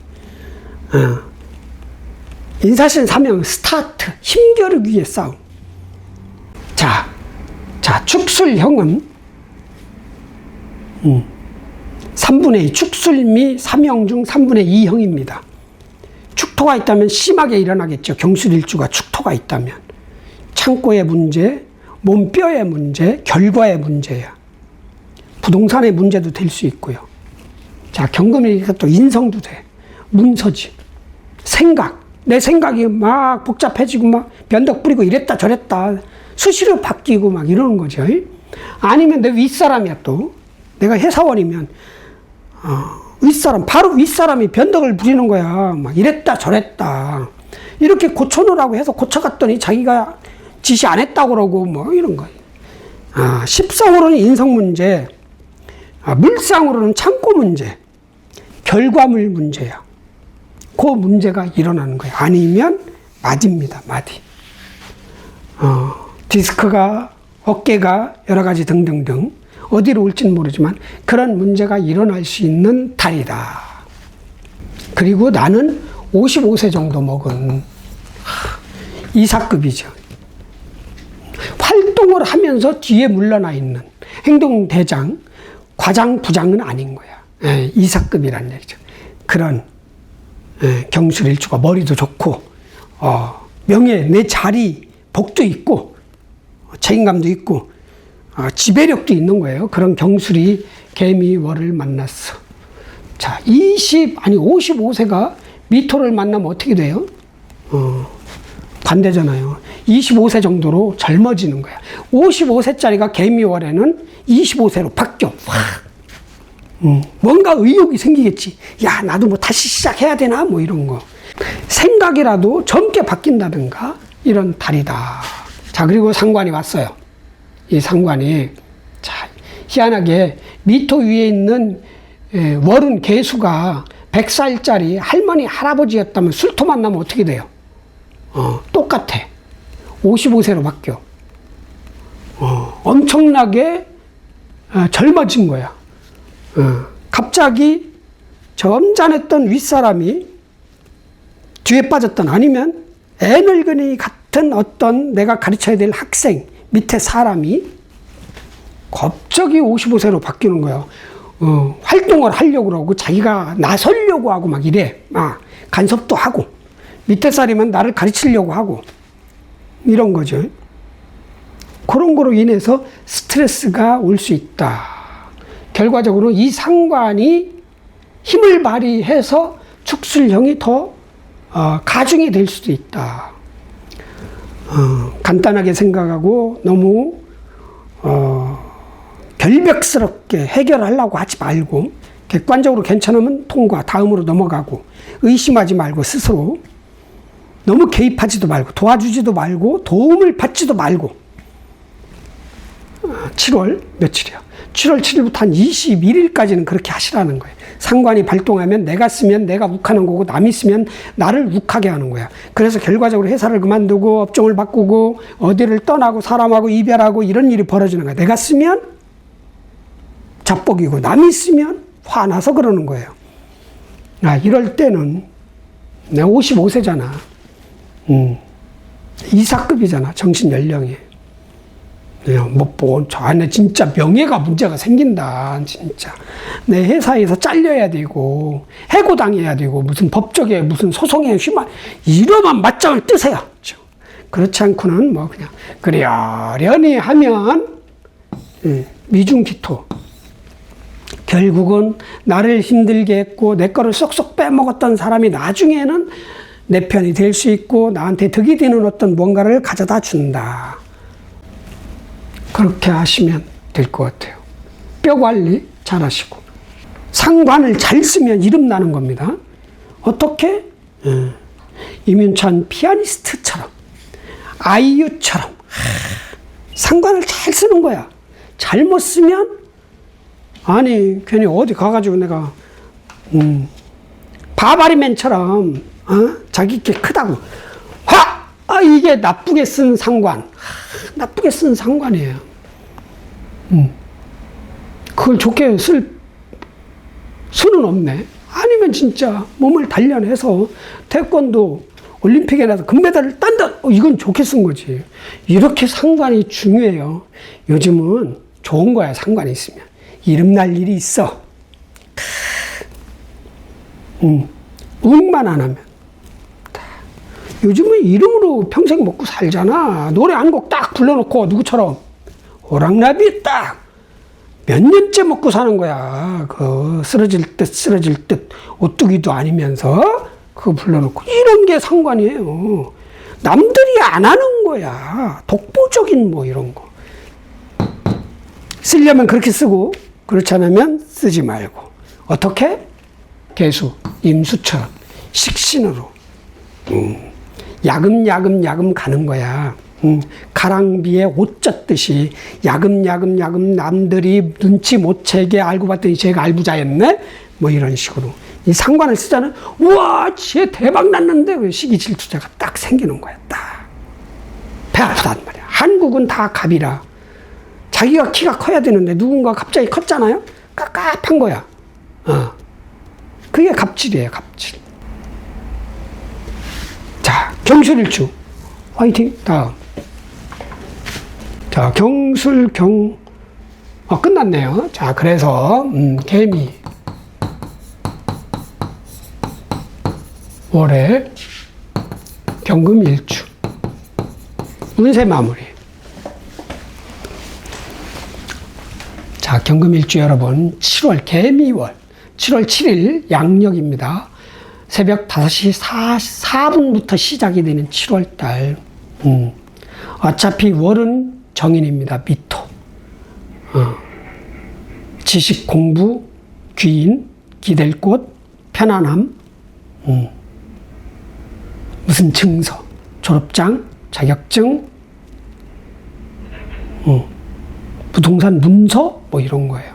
인사신 사명 스타트. 힘겨루기 위해 싸움. 자, 축술형은 3분의 2, 축술미 3형 중 3분의 2형입니다. 축토가 있다면 심하게 일어나겠죠. 경술일주가 축토가 있다면. 창고의 문제, 몸뼈의 문제, 결과의 문제야. 부동산의 문제도 될 수 있고요. 자, 경금이니까 또 인성도 돼. 문서지. 생각. 내 생각이 막 복잡해지고 막 변덕 부리고 이랬다 저랬다. 수시로 바뀌고 막 이러는 거죠. 아니면 내 윗사람이야 또. 내가 회사원이면 윗사람, 바로 윗사람이 변덕을 부리는 거야. 막 이랬다 저랬다. 이렇게 고쳐놓으라고 해서 고쳐갔더니 자기가 지시 안 했다고 그러고 뭐 이런 거예요. 십성으로는 인성 문제, 물상으로는 창고 문제, 결과물 문제야. 그 문제가 일어나는 거예요. 아니면 마디입니다. 마디. 디스크가, 어깨가 여러 가지 등등등 어디로 올지는 모르지만 그런 문제가 일어날 수 있는 달이다. 그리고 나는 55세 정도 먹은 이사급이죠. 활동을 하면서 뒤에 물러나 있는 행동대장, 과장, 부장은 아닌 거야. 이사급이라는 얘기죠. 그런 경술일주가 머리도 좋고 명예, 내 자리, 복도 있고 책임감도 있고 지배력도 있는 거예요. 그런 경술이 개미월을 만났어. 자, 55세가 미토를 만나면 어떻게 돼요? 반대잖아요. 25세 정도로 젊어지는 거야. 55세짜리가 개미월에는 25세로 바뀌어. 뭔가 의욕이 생기겠지. 야, 나도 뭐 다시 시작해야 되나? 뭐 이런 거. 생각이라도 젊게 바뀐다든가 이런 달이다. 자, 그리고 상관이 왔어요. 이 상관이. 자, 희한하게 미토 위에 있는 월은 개수가 100살짜리 할머니, 할아버지였다면 술토 만나면 어떻게 돼요? 똑같아. 55세로 바뀌어. 엄청나게 젊어진 거야. 갑자기 점잖았던 윗사람이 뒤에 빠졌던, 아니면 애늙은이 같은 어떤 내가 가르쳐야 될 학생, 밑에 사람이 갑자기 55세로 바뀌는 거야. 활동을 하려고 그러고 자기가 나서려고 하고 막 이래. 간섭도 하고 밑에 사람은 나를 가르치려고 하고 이런 거죠. 그런 거로 인해서 스트레스가 올 수 있다. 결과적으로 이 상관이 힘을 발휘해서 축술형이 더 가중이 될 수도 있다. 간단하게 생각하고 너무 결벽스럽게 해결하려고 하지 말고 객관적으로 괜찮으면 통과, 다음으로 넘어가고 의심하지 말고 스스로 너무 개입하지도 말고 도와주지도 말고 도움을 받지도 말고 7월 며칠이야? 7월 7일부터 한 21일까지는 그렇게 하시라는 거예요. 상관이 발동하면 내가 쓰면 내가 욱하는 거고 남이 쓰면 나를 욱하게 하는 거야. 그래서 결과적으로 회사를 그만두고 업종을 바꾸고 어디를 떠나고 사람하고 이별하고 이런 일이 벌어지는 거야. 내가 쓰면 자뻑이고 남이 쓰면 화나서 그러는 거예요. 이럴 때는 내가 55세잖아. 이사급이잖아. 정신 연령이. 저 안에 진짜 명예가 문제가 생긴다. 진짜. 내 회사에서 잘려야 되고, 해고당해야 되고, 무슨 법적에 무슨 소송에 이러면 맞짱을 뜨세요. 그렇지 않고는 뭐 그냥, 그러려니 하면, 미중기토. 결국은 나를 힘들게 했고, 내 거를 쏙쏙 빼먹었던 사람이 나중에는 내 편이 될 수 있고, 나한테 득이 되는 어떤 뭔가를 가져다 준다. 그렇게 하시면 될 것 같아요. 뼈 관리 잘 하시고. 상관을 잘 쓰면 이름 나는 겁니다. 어떻게? 이민찬 피아니스트처럼, 아이유처럼 상관을 잘 쓰는 거야. 잘못 쓰면 아니, 괜히 어디 가가지고 내가, 바바리맨처럼, 자기 게 크다고. 이게 나쁘게 쓴 상관. 나쁘게 쓴 상관이에요. 그걸 좋게 쓸 수는 없네. 아니면 진짜 몸을 단련해서 태권도 올림픽에 나서 금메달을 딴다. 이건 좋게 쓴 거지. 이렇게 상관이 중요해요. 요즘은 좋은 거야, 상관이 있으면. 이름 날 일이 있어. 응만 안 하면. 요즘은 이름으로 평생 먹고 살잖아. 노래 한 곡 딱 불러놓고 누구처럼 오랑나비 딱 몇 년째 먹고 사는 거야. 그 쓰러질 듯 오뚜기도 아니면서 그거 불러놓고 이런 게 상관이에요. 남들이 안 하는 거야. 독보적인 뭐 이런 거. 쓰려면 그렇게 쓰고 그렇지 않으면 쓰지 말고. 어떻게? 개수, 임수처럼 식신으로. 야금야금 가는 거야. 가랑비에 옷 젖듯이 야금야금 남들이 눈치 못 채게 알고 봤더니 쟤가 알부자였네? 뭐 이런 식으로. 이 상관을 쓰자는, 우와, 쟤 대박 났는데 왜 시기질투자가 딱 생기는 거야, 딱. 배 아프단 말이야. 한국은 다 갑이라. 자기가 키가 커야 되는데 누군가 갑자기 컸잖아요? 깝깝한 거야. 그게 갑질이에요, 갑질. 자, 경술일주. 화이팅. 다음. 자, 경술경. 끝났네요. 자, 그래서, 개미. 월에 경금일주. 운세 마무리. 자, 경금일주 여러분, 7월 개미월. 7월 7일 양력입니다. 새벽 5시 4분부터 시작이 되는 7월 달. 어차피 월은 정인입니다. 미토. 지식 공부, 귀인, 기댈 곳, 편안함, 무슨 증서, 졸업장, 자격증, 부동산 문서, 뭐 이런 거예요.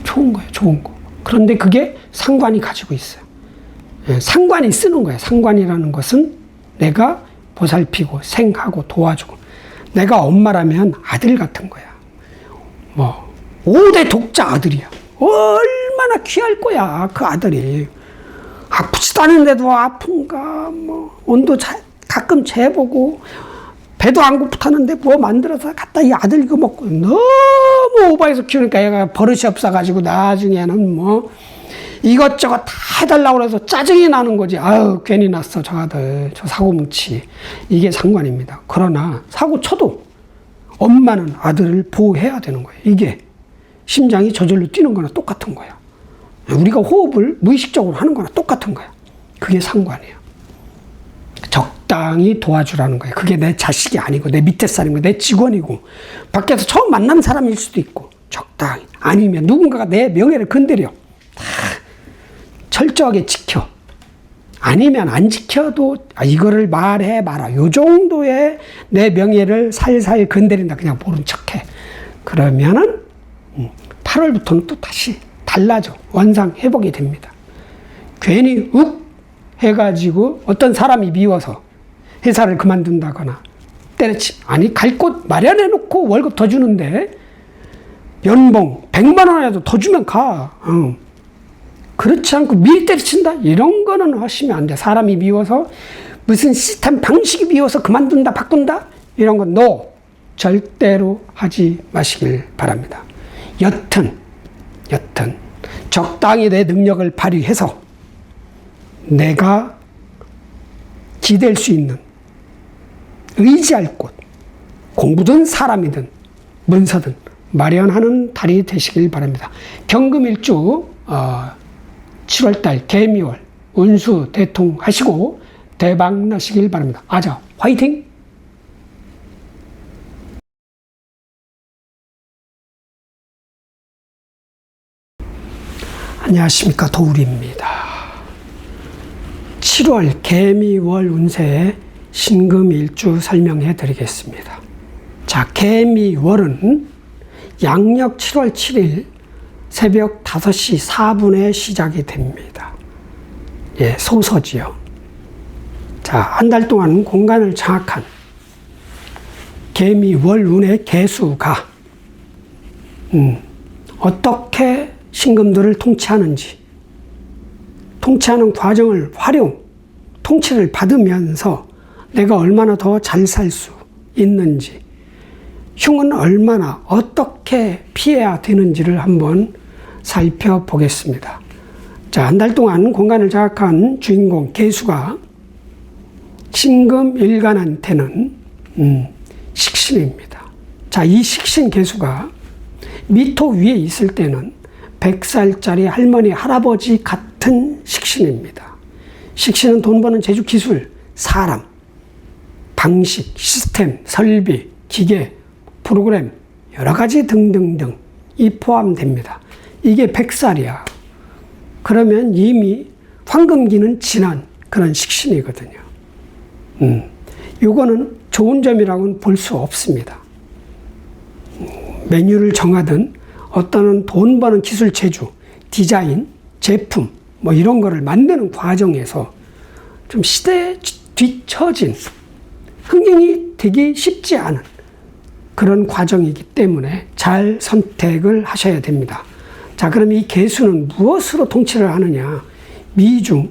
좋은 거예요, 좋은 거. 그런데 그게 상관이 가지고 있어요. 상관이 쓰는 거예요. 상관이라는 것은 내가 보살피고 생하고 도와주고, 내가 엄마라면 아들 같은 거야. 뭐 5대 독자 아들이야. 얼마나 귀할 거야, 그 아들이. 아프지도 않은데도 아픈가, 뭐 온도 가끔 재보고, 배도 안 고프다는데 뭐 만들어서 갖다 이 아들 이거 먹고, 너무 오버해서 키우니까 얘가 버릇이 없어가지고 나중에는 뭐 이것저것 다 해달라고 그래서 짜증이 나는 거지. 아유, 괜히 났어, 저 아들. 저 사고뭉치. 이게 상관입니다. 그러나 사고 쳐도 엄마는 아들을 보호해야 되는 거예요. 이게 심장이 저절로 뛰는 거나 똑같은 거야. 우리가 호흡을 무의식적으로 하는 거나 똑같은 거야. 그게 상관이에요. 적당히 도와주라는 거예요. 그게 내 자식이 아니고 내 밑에 사람이고 내 직원이고 밖에서 처음 만난 사람일 수도 있고, 적당히. 아니면 누군가가 내 명예를 건드려. 철저하게 지켜. 아니면 안 지켜도 이거를 말해 마라. 요 정도의 내 명예를 살살 건드린다. 그냥 모른 척해. 그러면은 8월부터는 또 다시 달라져. 원상 회복이 됩니다. 괜히 욱 해가지고 어떤 사람이 미워서 회사를 그만둔다거나 때려치. 아니, 갈 곳 마련해 놓고 월급 더 주는데 연봉 100만 원이라도 더 주면 가. 그렇지 않고 미리 때려친다? 이런 거는 하시면 안 돼. 사람이 미워서, 무슨 시스템 방식이 미워서 그만둔다, 바꾼다? 이런 건 절대로 하지 마시길 바랍니다. 여튼, 적당히 내 능력을 발휘해서 내가 기댈 수 있는, 의지할 곳, 공부든 사람이든 문서든 마련하는 달이 되시길 바랍니다. 경금일주, 7월달 개미월 운수 대통하시고 대박 나시길 바랍니다. 아자, 화이팅! 안녕하십니까, 도울입니다. 7월 개미월 운세의 신금일주 설명해 드리겠습니다. 자, 개미월은 양력 7월 7일 새벽 5시 4분에 시작이 됩니다. 예, 소서지요. 자, 한 달 동안 공간을 장악한 개미 월운의 개수가 어떻게 신금들을 통치하는지, 통치하는 과정을 통치를 받으면서 내가 얼마나 더 잘 살 수 있는지, 흉은 얼마나 어떻게 피해야 되는지를 한번 살펴보겠습니다. 자, 한 달 동안 공간을 장악한 주인공 개수가 신금 일간한테는 식신입니다. 자, 이 식신 개수가 미토 위에 있을 때는 100살짜리 할머니, 할아버지 같은 식신입니다. 식신은 돈 버는 재주, 기술, 사람, 방식, 시스템, 설비, 기계, 프로그램, 여러 가지 등등등이 포함됩니다. 이게 100살이야. 그러면 이미 황금기는 지난 그런 식신이거든요. 이거는 좋은 점이라고는 볼 수 없습니다. 메뉴를 정하든 어떤 돈 버는 기술, 재주, 디자인, 제품 뭐 이런 거를 만드는 과정에서 좀 시대에 뒤처진, 흥행이 되기 쉽지 않은 그런 과정이기 때문에 잘 선택을 하셔야 됩니다. 자, 그럼 이 개수는 무엇으로 통치를 하느냐? 미중,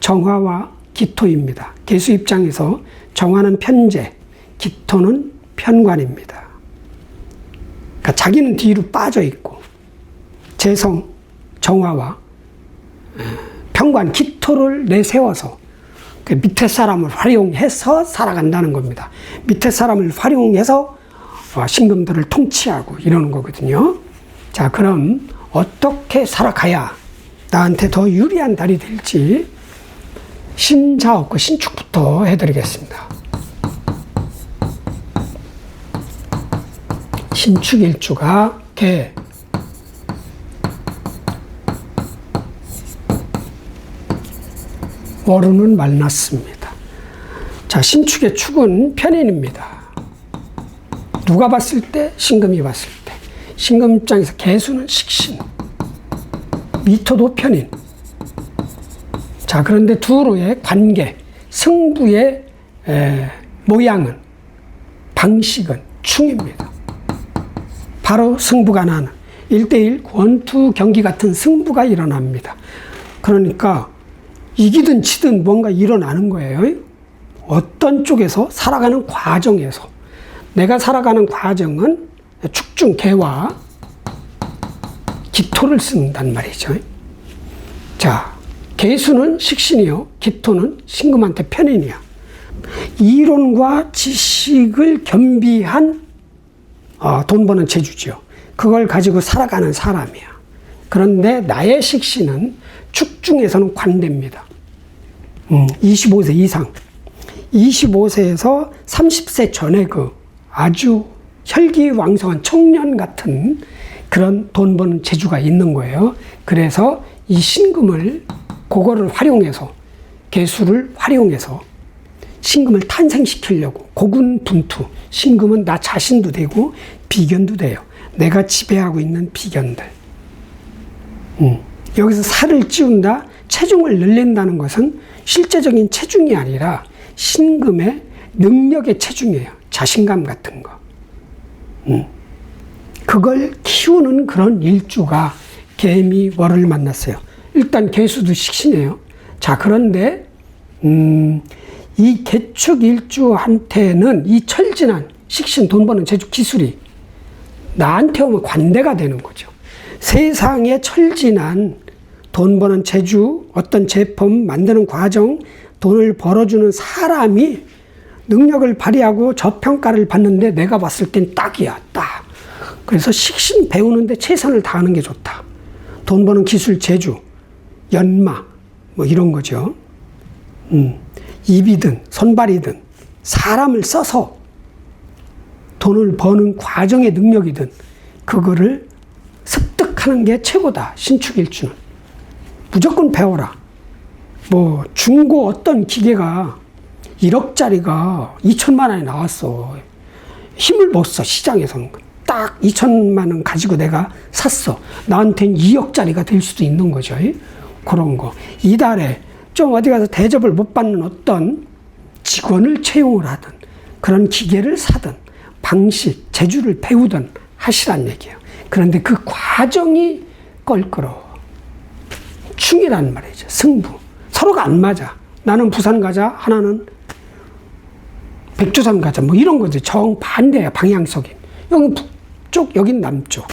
정화와 기토입니다. 개수 입장에서 정화는 편재, 기토는 편관입니다. 그러니까 자기는 뒤로 빠져 있고 재성, 정화와 편관, 기토를 내세워서 그 밑에 사람을 활용해서 살아간다는 겁니다. 밑에 사람을 활용해서 신금들을 통치하고 이러는 거거든요. 자, 그럼 어떻게 살아가야 나한테 더 유리한 달이 될지 신자업과 신축부터 해드리겠습니다. 신축일주가 개, 월운은 만났습니다. 자, 신축의 축은 편인입니다. 누가 봤을 때? 신금이 봤을 때. 신금 입장에서 개수는 식신, 미토도 편인. 자, 그런데 두로의 관계, 승부의 모양은, 방식은 충입니다. 바로 승부가 나는 1대1 권투 경기 같은 승부가 일어납니다. 그러니까 이기든 지든 뭔가 일어나는 거예요. 어떤 쪽에서 살아가는 과정에서. 내가 살아가는 과정은 축중 개와 기토를 쓴단 말이죠. 자, 개수는 식신이요, 기토는 신금한테 편인이야. 이론과 지식을 겸비한 돈 버는 재주지요. 그걸 가지고 살아가는 사람이야. 그런데 나의 식신은 축중에서는 관대입니다. 25세 이상, 25세에서 30세 전에 그 아주 혈기왕성한 청년 같은 그런 돈 버는 재주가 있는 거예요. 그래서 이 신금을, 그거를 활용해서, 개수를 활용해서 신금을 탄생시키려고 고군분투. 신금은 나 자신도 되고 비견도 돼요. 내가 지배하고 있는 비견들. 여기서 살을 찌운다, 체중을 늘린다는 것은 실제적인 체중이 아니라 신금의 능력의 체중이에요. 자신감 같은 거. 그걸 키우는 그런 일주가 개미월을 만났어요. 일단 개수도 식신이에요. 자, 그런데 이 개축 일주한테는 이 철진한 식신, 돈 버는 재주, 기술이 나한테 오면 관대가 되는 거죠. 세상에 철진한 돈 버는 재주, 어떤 제품 만드는 과정, 돈을 벌어주는 사람이 능력을 발휘하고 저평가를 받는데 내가 봤을 땐 딱이야, 딱. 그래서 식신 배우는데 최선을 다하는 게 좋다. 돈 버는 기술, 재주, 연마, 뭐 이런 거죠. 입이든 손발이든 사람을 써서 돈을 버는 과정의 능력이든 그거를 습득하는 게 최고다. 신축일주는. 무조건 배워라. 뭐 중고 어떤 기계가 1억짜리가 2천만 원에 나왔어. 힘을 못 써, 시장에서는. 딱 2천만 원 가지고 내가 샀어. 나한테는 2억짜리가 될 수도 있는 거죠. 그런 거. 이달에 좀 어디 가서 대접을 못 받는 어떤 직원을 채용을 하든 그런 기계를 사든 방식, 재주를 배우든 하시란 얘기예요. 그런데 그 과정이 껄끄러워. 충이란 말이죠. 승부. 서로가 안 맞아. 나는 부산 가자, 하나는 백두산 가자, 뭐 이런 거지. 정반대야, 방향성이. 여긴 북쪽, 여긴 남쪽.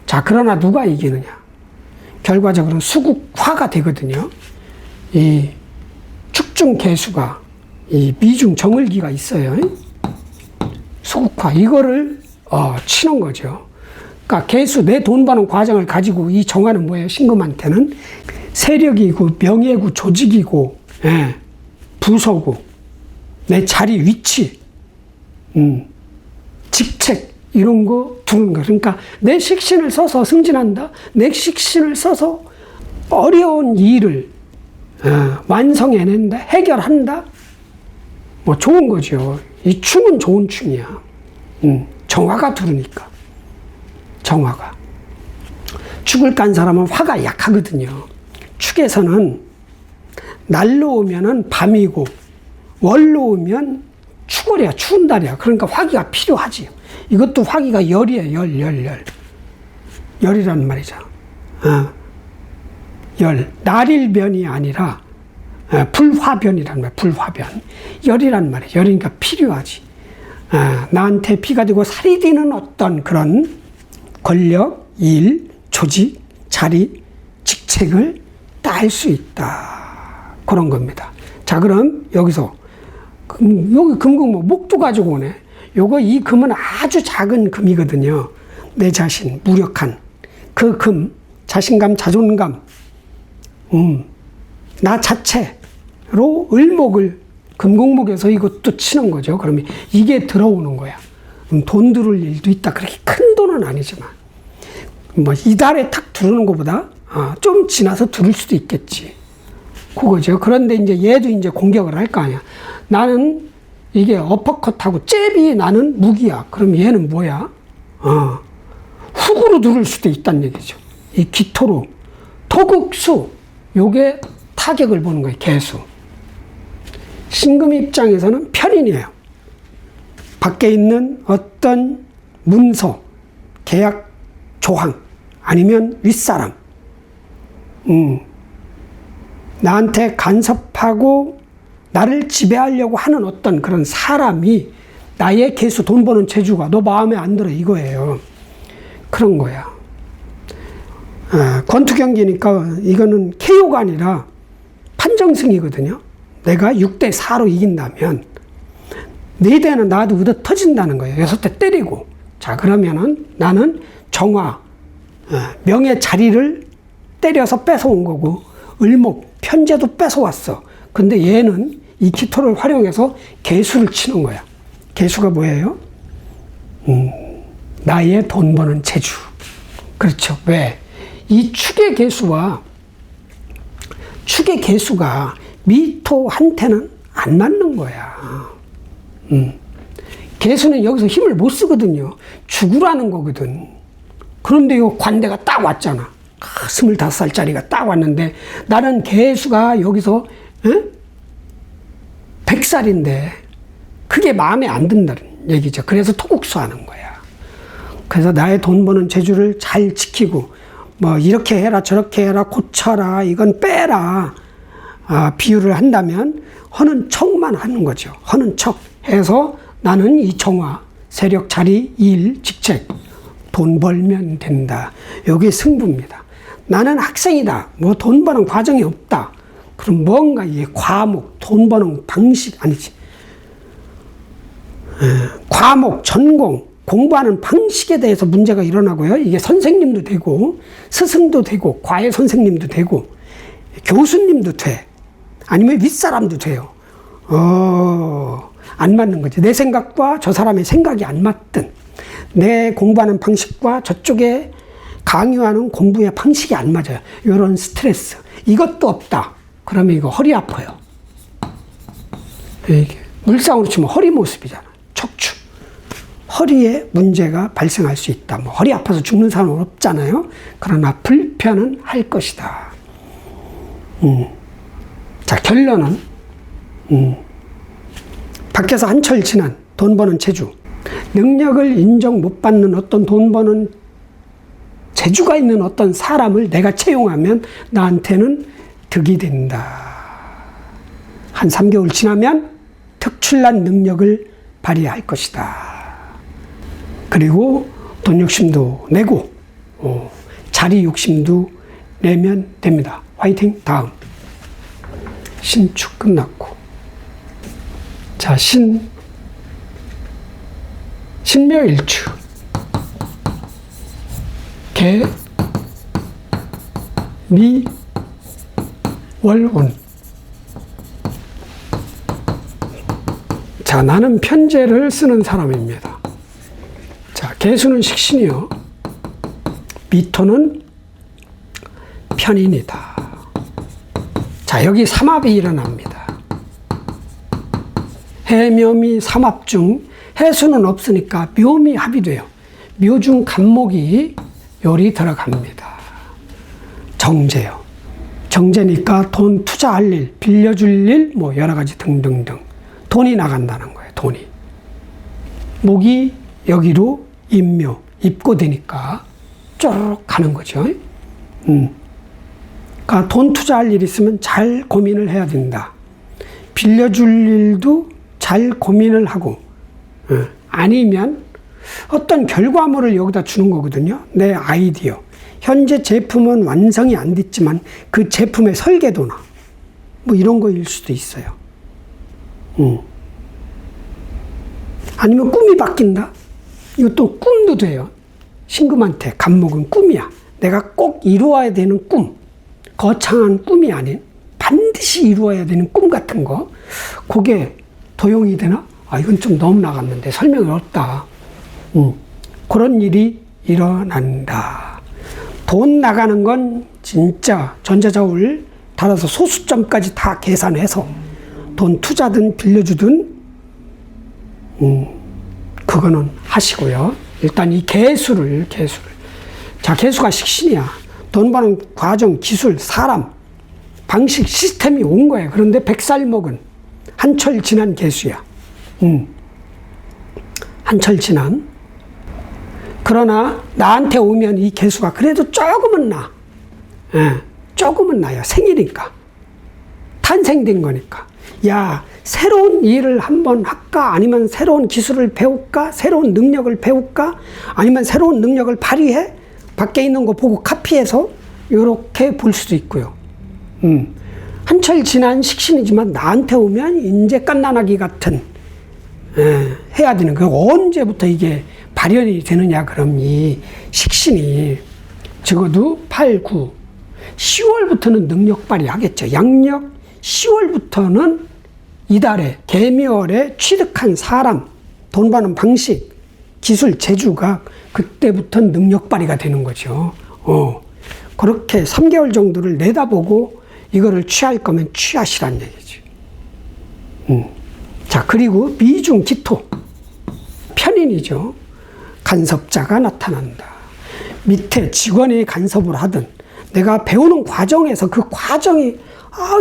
자, 그러나 누가 이기느냐? 결과적으로는 수국화가 되거든요. 이 축중 개수가, 이 미중 정을기가 있어요. 수국화. 이거를, 치는 거죠. 그러니까 개수, 내 돈 버는 과정을 가지고 이 정화는 뭐예요? 신금한테는 세력이고, 명예고, 조직이고, 예, 부서고, 내 자리, 위치, 직책, 이런 거 두는 거. 그러니까 내 식신을 써서 승진한다. 내 식신을 써서 어려운 일을 완성해낸다. 해결한다. 뭐 좋은 거죠. 이 충은 좋은 충이야. 정화가 두르니까. 정화가. 축을 깐 사람은 화가 약하거든요. 축에서는 날로 오면은 밤이고 월로 오면 추월이야, 추운 달이야. 그러니까 화기가 필요하지. 이것도 화기가 열이에요, 열. 열이란 말이죠. 열. 날일변이 아니라 불화변이란 말이야, 불화변. 열이란 말이야. 열이니까 필요하지. 나한테 피가 되고 살이 되는 어떤 그런 권력, 일, 조직, 자리, 직책을 딸 수 있다. 그런 겁니다. 자, 그럼 여기서 여기 금국 목도 가지고 오네. 이 금은 아주 작은 금이거든요. 내 자신, 무력한 그 금, 자신감, 자존감, 나 자체로 을목을 금공목에서 이것도 치는 거죠. 그러면 이게 들어오는 거야. 돈 들을 일도 있다. 그렇게 큰 돈은 아니지만 뭐 이달에 탁 들어오는 것보다 좀 지나서 들을 수도 있겠지. 그거죠. 그런데 이제 얘도 이제 공격을 할 거 아니야. 나는 이게 어퍼컷하고 잽이 나는 무기야. 그럼 얘는 뭐야? 훅으로 누를 수도 있다는 얘기죠. 이 기토로. 토극수. 요게 타격을 보는 거예요. 개수. 신금 입장에서는 편인이에요. 밖에 있는 어떤 문서, 계약 조항, 아니면 윗사람. 나한테 간섭하고 나를 지배하려고 하는 어떤 그런 사람이 나의 개수, 돈 버는 재주가 너 마음에 안 들어 이거예요. 그런 거야. 권투 경기니까 이거는 KO가 아니라 판정승이거든요. 내가 6대 4로 이긴다면 4대는 나도 얻어 터진다는 거예요. 6대 때리고. 자, 그러면은 나는 정화, 명예 자리를 때려서 뺏어온 거고, 을목, 편제도 뺏어왔어. 근데 얘는 이 기토를 활용해서 개수를 치는 거야. 개수가 뭐예요? 나의 돈 버는 재주. 그렇죠. 왜? 이 축의 개수와 축의 개수가 미토한테는 안 맞는 거야. 개수는 여기서 힘을 못 쓰거든요. 죽으라는 거거든. 그런데 이 관대가 딱 왔잖아. 25살짜리가 딱 왔는데 나는 개수가 여기서 100살인데 그게 마음에 안 든다는 얘기죠. 그래서 토국수 하는 거야. 그래서 나의 돈 버는 재주를 잘 지키고 뭐 이렇게 해라 저렇게 해라 고쳐라 이건 빼라 비유를 한다면 허는 척만 하는 거죠. 허는 척 해서 나는 이 정화, 세력, 자리, 일, 직책 돈 벌면 된다. 이게 승부입니다. 나는 학생이다. 뭐 돈 버는 과정이 없다. 그럼 뭔가 이 과목, 돈 버는 방식 아니지. 과목, 전공, 공부하는 방식에 대해서 문제가 일어나고요. 이게 선생님도 되고, 스승도 되고, 과외 선생님도 되고, 교수님도 돼. 아니면 윗사람도 돼요. 안 맞는 거지. 내 생각과 저 사람의 생각이 안 맞든, 내 공부하는 방식과 저쪽에 강요하는 공부의 방식이 안 맞아요. 이런 스트레스. 이것도 없다. 그러면 이거 허리 아파요. 이게 물상으로 치면 허리 모습이잖아. 척추. 허리에 문제가 발생할 수 있다. 뭐 허리 아파서 죽는 사람은 없잖아요. 그러나 불편은 할 것이다. 자, 결론은 밖에서 한철 지난 돈 버는 재주, 능력을 인정 못 받는 어떤 돈 버는 재주가 있는 어떤 사람을 내가 채용하면 나한테는 득이 된다. 한 3개월 지나면 특출난 능력을 발휘할 것이다. 그리고 돈 욕심도 내고 자리 욕심도 내면 됩니다. 화이팅! 다음 신축 끝났고, 자, 신묘일주 개, 미, 월운. 자, 나는 편제를 쓰는 사람입니다. 자, 개수는 식신이요, 미토는 편인이다. 자, 여기 삼합이 일어납니다. 해묘미 삼합 중 해수는 없으니까 묘미 합이 돼요. 묘중 간목이 요리 들어갑니다. 정제요. 정제니까 돈 투자할 일, 빌려줄 일, 뭐 여러 가지 등등등. 돈이 나간다는 거예요. 돈이. 목이 여기로 임묘, 입고되니까 쪼르륵 가는 거죠. 그러니까 돈 투자할 일 있으면 잘 고민을 해야 된다. 빌려줄 일도 잘 고민을 하고, 아니면 어떤 결과물을 여기다 주는 거거든요. 내 아이디어. 현재 제품은 완성이 안 됐지만 그 제품의 설계도나 뭐 이런 거일 수도 있어요. 아니면 꿈이 바뀐다. 이것도 꿈도 돼요. 신금한테 간목은 꿈이야. 내가 꼭 이루어야 되는 꿈. 거창한 꿈이 아닌 반드시 이루어야 되는 꿈 같은 거. 그게 도용이 되나? 아, 이건 좀 너무 나갔는데 설명이 어렵다. 그런 일이 일어난다. 돈 나가는 건 진짜 전자저울 달아서 소수점까지 다 계산해서 돈 투자든 빌려주든 그거는 하시고요. 일단 이 개수를. 자, 개수가 식신이야. 돈 버는 과정, 기술, 사람, 방식, 시스템이 온 거예요. 그런데 백살목은 한철 지난 개수야. 한철 지난. 그러나 나한테 오면 이 개수가 그래도 조금은 나. 조금은 나요. 생이니까. 탄생된 거니까. 야, 새로운 일을 한번 할까? 아니면 새로운 기술을 배울까? 새로운 능력을 배울까? 아니면 새로운 능력을 발휘해? 밖에 있는 거 보고 카피해서 이렇게 볼 수도 있고요. 한철 지난 식신이지만 나한테 오면 이제 갓난아기 같은 해야 되는 거예요. 언제부터 이게 발현이 되느냐? 그럼 이 식신이 적어도 8, 9, 10월부터는 능력 발휘하겠죠. 양력 10월부터는 이달에 개묘월에 취득한 사람, 돈 버는 방식, 기술, 재주가 그때부터 능력 발휘가 되는 거죠. 그렇게 3개월 정도를 내다보고 이거를 취할 거면 취하시란 얘기죠. 자, 그리고 미중 기토. 편인이죠. 간섭자가 나타난다. 밑에 직원이 간섭을 하든 내가 배우는 과정에서 그 과정이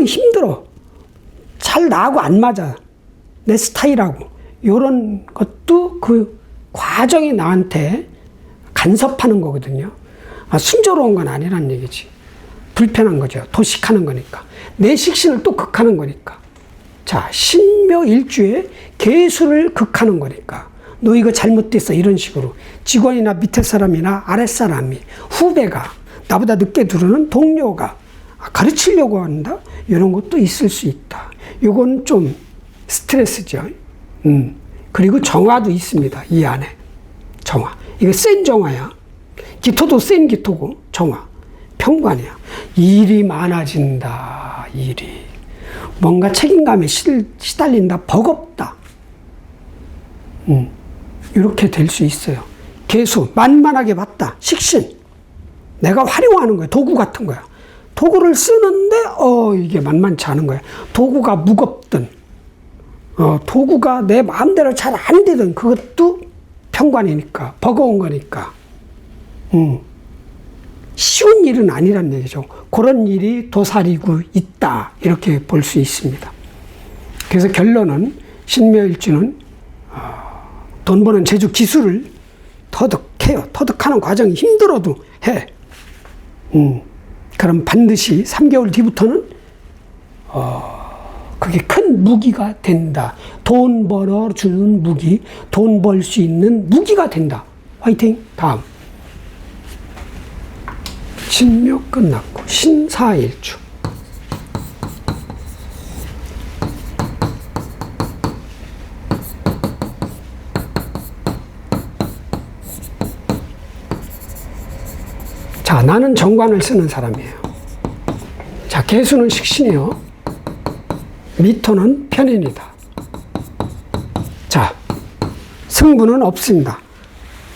힘들어. 잘 나하고 안 맞아. 내 스타일하고. 이런 것도 그 과정이 나한테 간섭하는 거거든요. 순조로운 건 아니란 얘기지. 불편한 거죠. 도식하는 거니까. 내 식신을 또 극하는 거니까. 자, 신묘일주에 개수를 극하는 거니까. 너 이거 잘못됐어. 이런 식으로. 직원이나 밑에 사람이나 아랫 사람이, 후배가, 나보다 늦게 들어오는 동료가 가르치려고 한다? 이런 것도 있을 수 있다. 이건 좀 스트레스죠. 그리고 정화도 있습니다. 이 안에. 정화. 이거 센 정화야. 기토도 센 기토고, 정화. 평관이야. 일이 많아진다. 일이. 뭔가 책임감에 시달린다. 버겁다. 이렇게 될 수 있어요. 개수. 만만하게 봤다. 식신. 내가 활용하는 거야. 도구 같은 거야. 도구를 쓰는데 이게 만만치 않은 거야. 도구가 무겁든 도구가 내 마음대로 잘 안 되든 그것도 평관이니까, 버거운 거니까. 쉬운 일은 아니란 얘기죠. 그런 일이 도사리고 있다. 이렇게 볼 수 있습니다. 그래서 결론은 신묘일주는 돈 버는 제주 기술을 터득해요. 터득하는 과정이 힘들어도 해. 그럼 반드시 3개월 뒤부터는 그게 큰 무기가 된다. 돈 벌어주는 무기, 돈 벌 수 있는 무기가 된다. 화이팅! 다음. 신묘 끝났고 신사일주. 자, 나는 정관을 쓰는 사람이에요. 자, 개수는 식신이요. 미토는 편인이다. 자, 승부는 없습니다.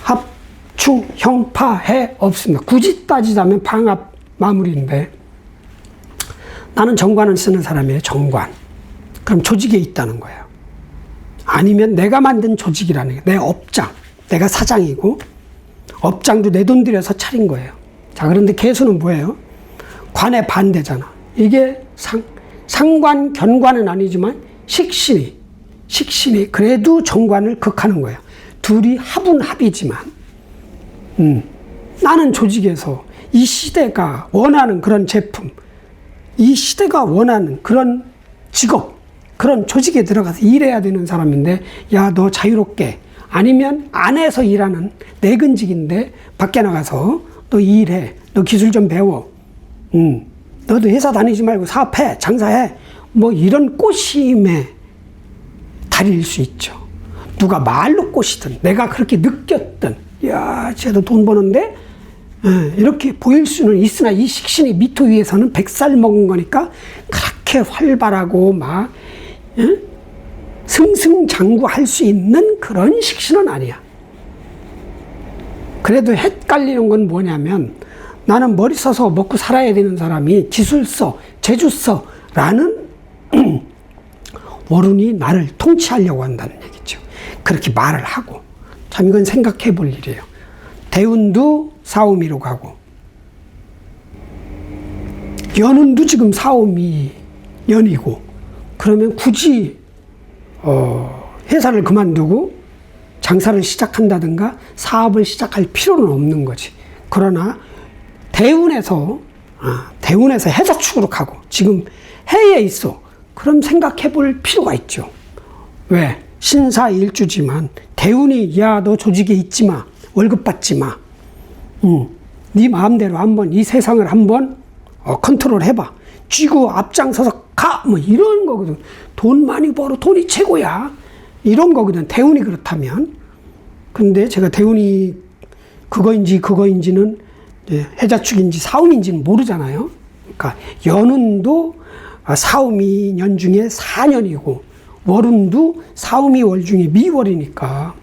합, 충, 형, 파, 해 없습니다. 굳이 따지자면 방합 마무리인데, 나는 정관을 쓰는 사람이에요. 정관. 그럼 조직에 있다는 거예요. 아니면 내가 만든 조직이라는 게 내 업장, 내가 사장이고 업장도 내 돈 들여서 차린 거예요. 자, 그런데 개수는 뭐예요? 관의 반대잖아. 이게 상관, 견관은 아니지만 식신이 그래도 정관을 극하는 거예요. 둘이 합은 합이지만, 나는 조직에서 이 시대가 원하는 그런 제품, 이 시대가 원하는 그런 직업, 그런 조직에 들어가서 일해야 되는 사람인데, 야, 너 자유롭게, 아니면 안에서 일하는 내근직인데 밖에 나가서 너 일해, 너 기술 좀 배워, 너도 회사 다니지 말고 사업해, 장사해, 뭐 이런 꼬심에 달일 수 있죠. 누가 말로 꼬시든 내가 그렇게 느꼈든, 야, 쟤도 돈 버는데 이렇게 보일 수는 있으나, 이 식신이 미토 위에서는 100살 먹은 거니까 그렇게 활발하고 막 승승장구할 수 있는 그런 식신은 아니야. 그래도 헷갈리는 건 뭐냐면, 나는 머리 써서 먹고 살아야 되는 사람이 기술 써, 재주 써 라는 월운이 나를 통치하려고 한다는 얘기죠. 그렇게 말을 하고, 참 이건 생각해 볼 일이에요. 대운도 사오미로 가고, 연운도 지금 사오미 연이고, 그러면 굳이 회사를 그만두고 장사를 시작한다든가 사업을 시작할 필요는 없는 거지. 그러나 대운에서 해자축으로 가고 지금 해에 있어. 그럼 생각해 볼 필요가 있죠. 왜? 신사일주지만 대운이, 야, 너 조직에 있지 마, 월급 받지 마, 네 마음대로 한번 이 세상을 한번 컨트롤 해봐, 쥐고 앞장서서 가, 뭐 이런 거거든. 돈 많이 벌어, 돈이 최고야, 이런 거거든, 대운이 그렇다면. 근데 제가 대운이 그거인지는 해자축인지 사운인지는 모르잖아요. 그러니까 연운도 사오미 년 중에 4년이고 월운도 사오미 월 중에 미월이니까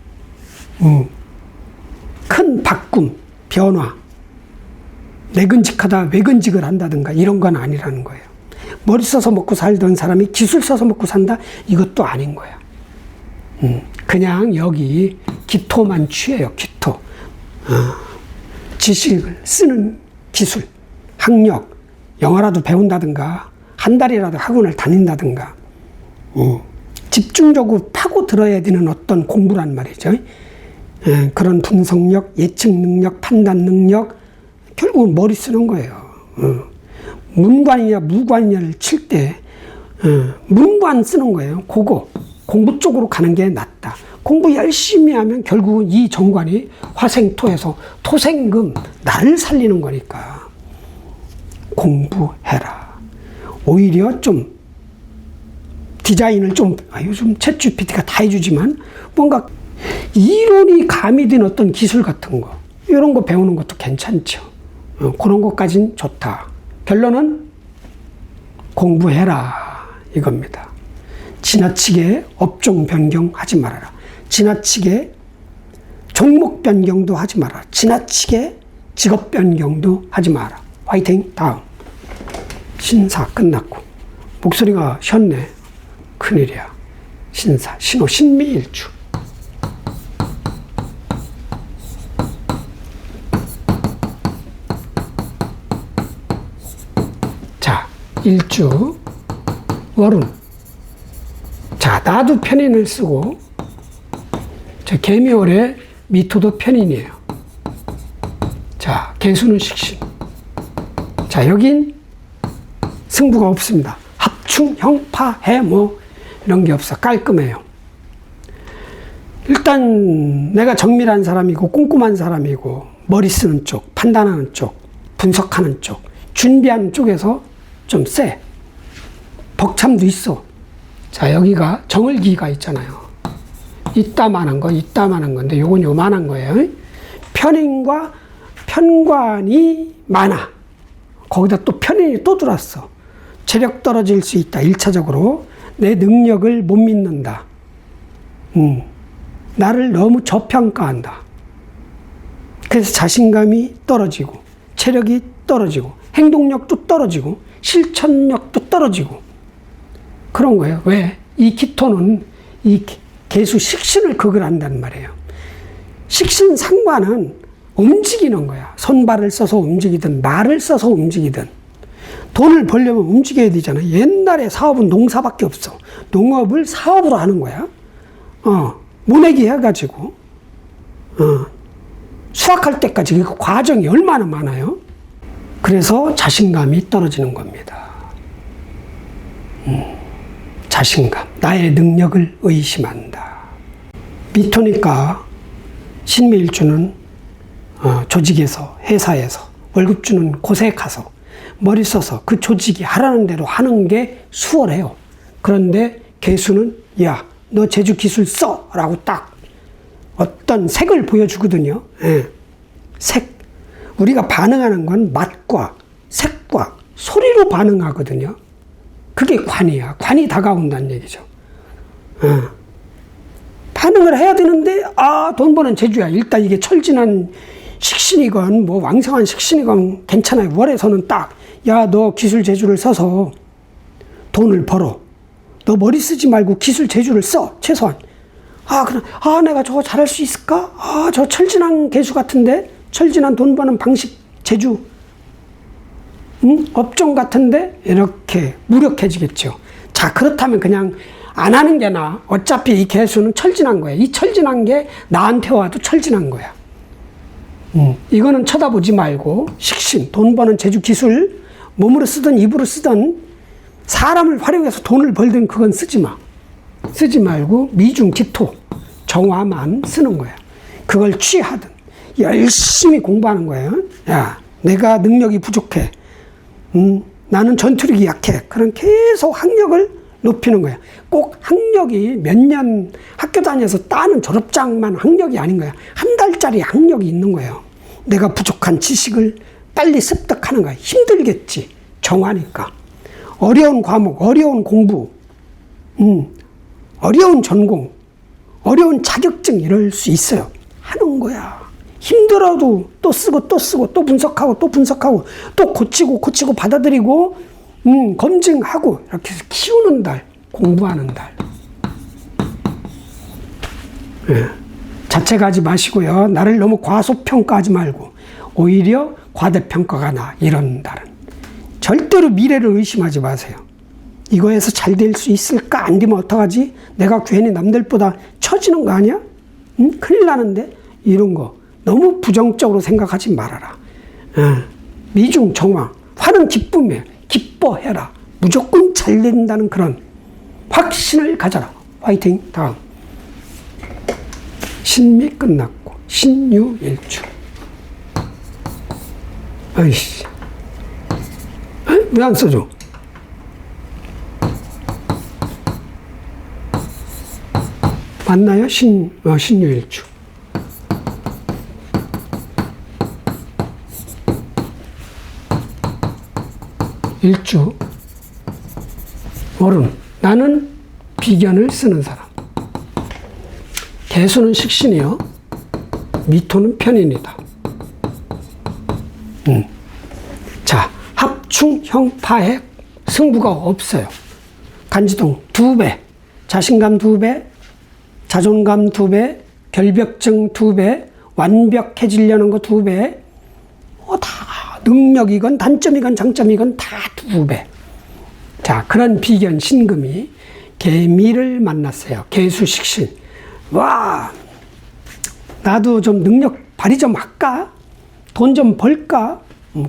큰 바꿈, 변화, 내근직하다 외근직을 한다든가 이런 건 아니라는 거예요. 머리 써서 먹고 살던 사람이 기술 써서 먹고 산다? 이것도 아닌 거야. 그냥 여기 기토만 취해요. 기토. 지식을 쓰는 기술, 학력, 영어라도 배운다든가 한 달이라도 학원을 다닌다든가 집중적으로 파고 들어야 되는 어떤 공부란 말이죠. 그런 분석력, 예측 능력, 판단 능력, 결국은 머리 쓰는 거예요. 문관이냐 무관이냐를 칠 때 문관 쓰는 거예요. 그거 공부 쪽으로 가는 게 낫다. 공부 열심히 하면 결국은 이 정관이 화생토에서 토생금, 나를 살리는 거니까 공부해라. 오히려 좀 디자인을 좀, 요즘 챗 GPT가 다 해주지만 뭔가 이론이 가미된 어떤 기술 같은 거, 이런 거 배우는 것도 괜찮죠. 그런 것까진 좋다. 결론은 공부해라 이겁니다. 지나치게 업종 변경하지 말아라. 지나치게 종목 변경도 하지 마라. 지나치게 직업 변경도 하지 마라. 화이팅. 다음. 신사 끝났고. 목소리가 쉬었네. 큰일이야. 신사, 신호, 신미일주. 일주, 월운. 자, 나도 편인을 쓰고, 자, 개미월에 미토도 편인이에요. 자, 개수는 식신. 자, 여긴 승부가 없습니다. 합충, 형파, 해, 뭐, 이런 게 없어. 깔끔해요. 일단, 내가 정밀한 사람이고, 꼼꼼한 사람이고, 머리 쓰는 쪽, 판단하는 쪽, 분석하는 쪽, 준비하는 쪽에서 좀 세. 벅참도 있어. 자, 여기가 정을기가 있잖아요. 이따만한 거, 이따만한 건데, 요건 요만한 거예요. 편인과 편관이 많아. 거기다 또 편인이 또 들어왔어. 체력 떨어질 수 있다. 1차적으로. 내 능력을 못 믿는다. 나를 너무 저평가한다. 그래서 자신감이 떨어지고, 체력이 떨어지고, 행동력도 떨어지고, 실천력도 떨어지고, 그런 거예요. 왜? 이 기토는 이 개수 식신을 극을 한단 말이에요. 식신 상관은 움직이는 거야. 손발을 써서 움직이든, 말을 써서 움직이든. 돈을 벌려면 움직여야 되잖아. 옛날에 사업은 농사밖에 없어. 농업을 사업으로 하는 거야. 모내기 해가지고, 수확할 때까지 그 과정이 얼마나 많아요? 그래서 자신감이 떨어지는 겁니다. 자신감, 나의 능력을 의심한다. 미토니까 신묘일주는 조직에서, 회사에서, 월급 주는 곳에 가서 머리 써서 그 조직이 하라는 대로 하는 게 수월해요. 그런데 개수는 야, 너 제주 기술 써! 라고 딱 어떤 색을 보여주거든요. 예. 색. 우리가 반응하는 건 맛과 색과 소리로 반응하거든요. 그게 관이야. 관이 다가온다는 얘기죠. 반응을 해야 되는데, 돈 버는 재주야. 일단 이게 철진한 식신이건, 뭐 왕성한 식신이건 괜찮아요. 월에서는 딱, 야, 너 기술 재주를 써서 돈을 벌어. 너 머리 쓰지 말고 기술 재주를 써. 최소한. 내가 저거 잘할 수 있을까? 저 철진한 개수 같은데? 철진한 돈 버는 방식, 재주. 업종 같은데? 이렇게 무력해지겠죠. 자, 그렇다면 그냥 안 하는 게 나아. 어차피 이 개수는 철진한 거야. 이 철진한 게 나한테 와도 철진한 거야. 이거는 쳐다보지 말고, 식신, 돈 버는 재주 기술, 몸으로 쓰든 입으로 쓰든 사람을 활용해서 돈을 벌든 그건 쓰지 마. 쓰지 말고 미중 기토, 정화만 쓰는 거야. 그걸 취하든 열심히 공부하는 거예요. 야, 내가 능력이 부족해. 나는 전투력이 약해. 그럼 계속 학력을 높이는 거야. 꼭 학력이 몇 년 학교 다녀서 따는 졸업장만 학력이 아닌 거야. 한 달짜리 학력이 있는 거예요. 내가 부족한 지식을 빨리 습득하는 거야. 힘들겠지. 정화니까. 어려운 과목, 어려운 공부, 어려운 전공, 어려운 자격증 이럴 수 있어요. 하는 거야. 힘들어도 또 쓰고 또 쓰고 또 분석하고 또 분석하고 또 고치고 받아들이고 검증하고 이렇게 해서 키우는 달, 공부하는 달. 예. 자책하지 마시고요. 나를 너무 과소평가하지 말고 오히려 과대평가가 나. 이런 달은. 절대로 미래를 의심하지 마세요. 이거에서 잘 될 수 있을까? 안 되면 어떡하지? 내가 괜히 남들보다 처지는 거 아니야? 큰일 나는데? 이런 거 너무 부정적으로 생각하지 말아라. 미중 정화, 화는 기쁨이에요. 기뻐해라. 무조건 잘 된다는 그런 확신을 가져라. 화이팅. 다음. 신미 끝났고 신유일주. 아이씨, 왜 안 써줘? 맞나요? 신유일주. 일주, 월은. 나는 비견을 쓰는 사람. 개수는 식신이요. 미토는 편인이다. 자, 합충, 형파액, 승부가 없어요. 간지동 2배, 자신감 2배, 자존감 2배, 결벽증 2배, 완벽해지려는 거 2배, 다 능력이건 단점이건 장점이건 다 2배. 자, 그런 비견 신금이 개미를 만났어요. 개수식신. 와, 나도 좀 능력 발휘 좀 할까? 돈 좀 벌까?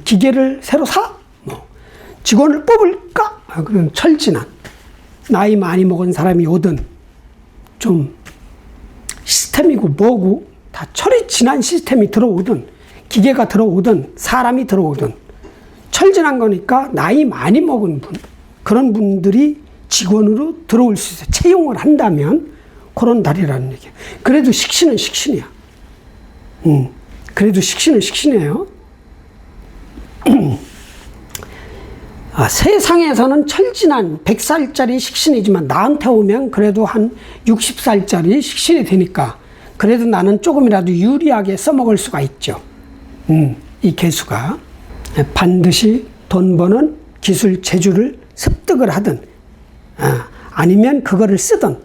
기계를 새로 사? 직원을 뽑을까? 그런 철진한, 나이 많이 먹은 사람이 오든, 좀 시스템이고 뭐고, 다 철이 지난 시스템이 들어오든, 기계가 들어오든, 사람이 들어오든, 철진한 거니까 나이 많이 먹은 분, 그런 분들이 직원으로 들어올 수 있어요. 채용을 한다면 그런 달이라는 얘기예요. 그래도 식신은 식신이야. 그래도 식신은 식신이에요. 세상에서는 철진한 100살짜리 식신이지만 나한테 오면 그래도 한 60살짜리 식신이 되니까 그래도 나는 조금이라도 유리하게 써먹을 수가 있죠. 이 개수가 반드시 돈 버는 기술 재주를 습득을 하든 아니면 그거를 쓰든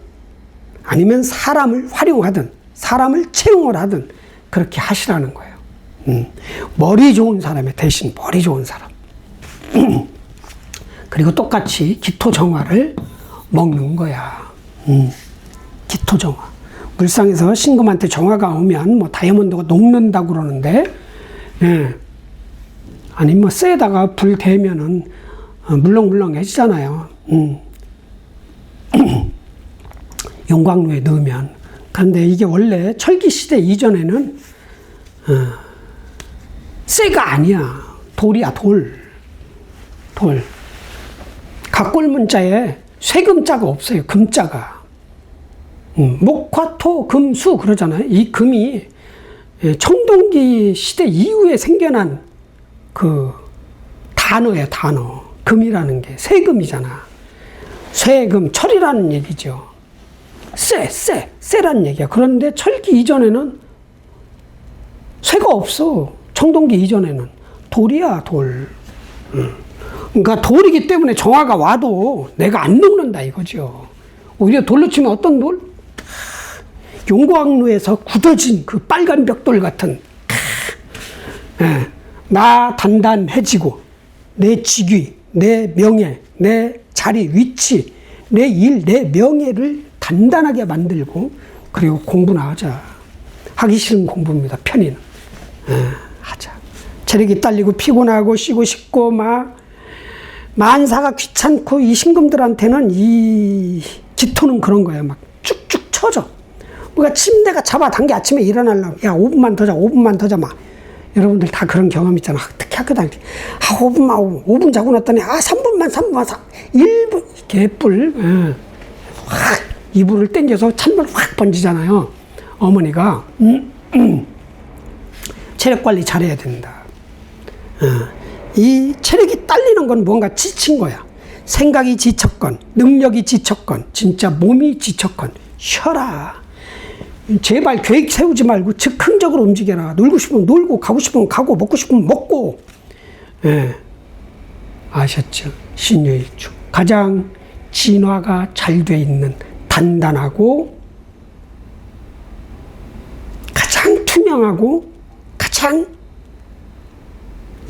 아니면 사람을 활용하든 사람을 채용을 하든 그렇게 하시라는 거예요. 머리 좋은 사람의 대신 머리 좋은 사람. 그리고 똑같이 기토정화를 먹는 거야. 기토정화. 물상에서 신금한테 정화가 오면 뭐 다이아몬드가 녹는다고 그러는데, 예. 아니 뭐 쇠에다가 불 대면은 물렁물렁해지잖아요. 용광로에 넣으면. 그런데 이게 원래 철기 시대 이전에는 쇠가 아니야. 돌이야, 돌. 각골문자에 쇠금자가 없어요. 금자가. 목화토 금수 그러잖아요. 이 금이 청동기 시대 이후에 생겨난 그 단어예요. 단어. 금이라는 게 쇠금이잖아. 쇠금, 철이라는 얘기죠. 쇠라는 얘기야. 그런데 철기 이전에는 쇠가 없어. 청동기 이전에는 돌이야, 돌. 그러니까 돌이기 때문에 정화가 와도 내가 안 녹는다 이거죠. 오히려 돌로 치면 어떤 돌? 용광로에서 굳어진 그 빨간 벽돌 같은, 나 단단해지고 내 직위, 내 명예, 내 자리, 위치, 내 일, 내 명예를 단단하게 만들고 그리고 공부나 하자. 하기 싫은 공부입니다. 편의는. 하자. 체력이 딸리고 피곤하고 쉬고 싶고 막 만사가 귀찮고 이 신금들한테는 이 기토는 그런 거예요. 막 쭉쭉 쳐져. 뭐가 침대가 잡아당겨 아침에 일어나려고 야 5분만 더 자, 5분만 더 자. 막 여러분들 다 그런 경험 있잖아. 특히 학교 다닐 때 5분 자고 났더니 3분만 1분 개뿔. 확 이불을 당겨서 찬물 확 번지잖아요. 어머니가 체력 관리 잘해야 된다. 이 체력이 딸리는 건 뭔가 지친 거야. 생각이 지쳤건 능력이 지쳤건 진짜 몸이 지쳤건 쉬어라. 제발 계획 세우지 말고 즉흥적으로 움직여라. 놀고 싶으면 놀고 가고 싶으면 가고 먹고 싶으면 먹고. 아셨죠? 신유일주 가장 진화가 잘 돼 있는 단단하고 가장 투명하고 가장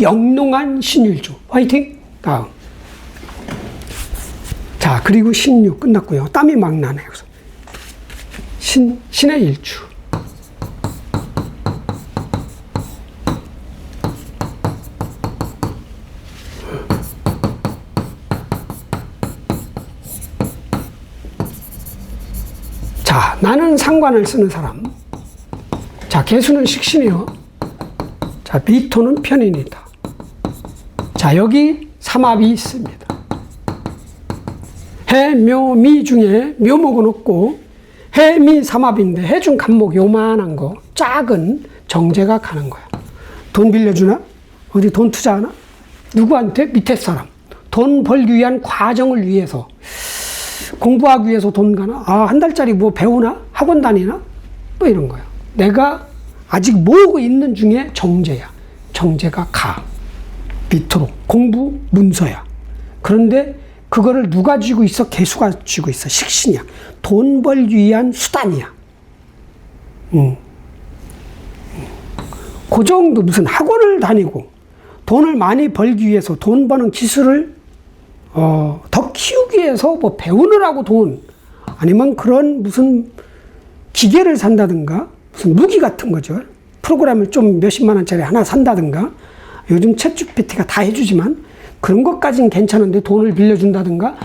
영롱한 신일주. 화이팅! 다음. 자, 그리고 신유 끝났고요. 땀이 막 나네요. 신의 일주. 자, 나는 상관을 쓰는 사람. 자, 개수는 식신이요. 자, 미토는 편인이다. 자, 여기 삼합이 있습니다. 해, 묘, 미 중에 묘목은 없고 해, 미 삼합인데 해 중 간목 요만한 거 작은 정제가 가는 거야. 돈 빌려주나? 어디 돈 투자하나? 누구한테? 밑에 사람. 돈 벌기 위한 과정을 위해서 공부하기 위해서 돈 가나? 한 달짜리 뭐 배우나? 학원 다니나? 뭐 이런 거야. 내가 아직 모으고 있는 중에 정제야. 정제가 가. 밑으로. 공부 문서야. 그런데 그거를 누가 쥐고 있어? 개수가 쥐고 있어. 식신이야. 돈 벌기 위한 수단이야. 그 정도 무슨 학원을 다니고 돈을 많이 벌기 위해서 돈 버는 기술을 더 학교에서 뭐 배우느라고 돈, 아니면 그런 무슨 기계를 산다든가, 무슨 무기 같은 거죠. 프로그램을 좀 몇십만 원짜리 하나 산다든가, 요즘 챗GPT가 다 해주지만, 그런 것까지는 괜찮은데 돈을 빌려준다든가,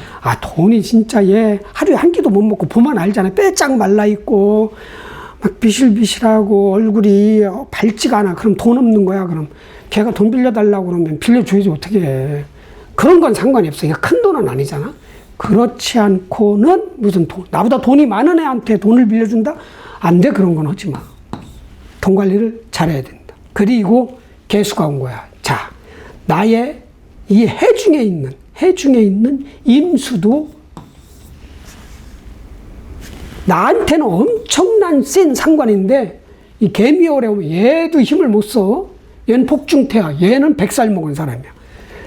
돈이 진짜 얘 하루에 한 끼도 못 먹고 보면 알잖아요. 빼짝 말라있고, 막 비실비실하고 얼굴이 밝지가 않아. 그럼 돈 없는 거야. 그럼 걔가 돈 빌려달라고 그러면 빌려줘야지 어떻게 해. 그런 건 상관이 없어. 이게 큰 돈은 아니잖아. 그렇지 않고는 무슨 돈, 나보다 돈이 많은 애한테 돈을 빌려준다? 안 돼. 그런 건 하지 마. 돈 관리를 잘해야 된다. 그리고 개수가 온 거야. 자, 나의 이 해 중에 있는 임수도 나한테는 엄청난 센 상관인데, 이 개미월에 오면 얘도 힘을 못 써. 얘는 폭중태야. 얘는 100살 먹은 사람이야.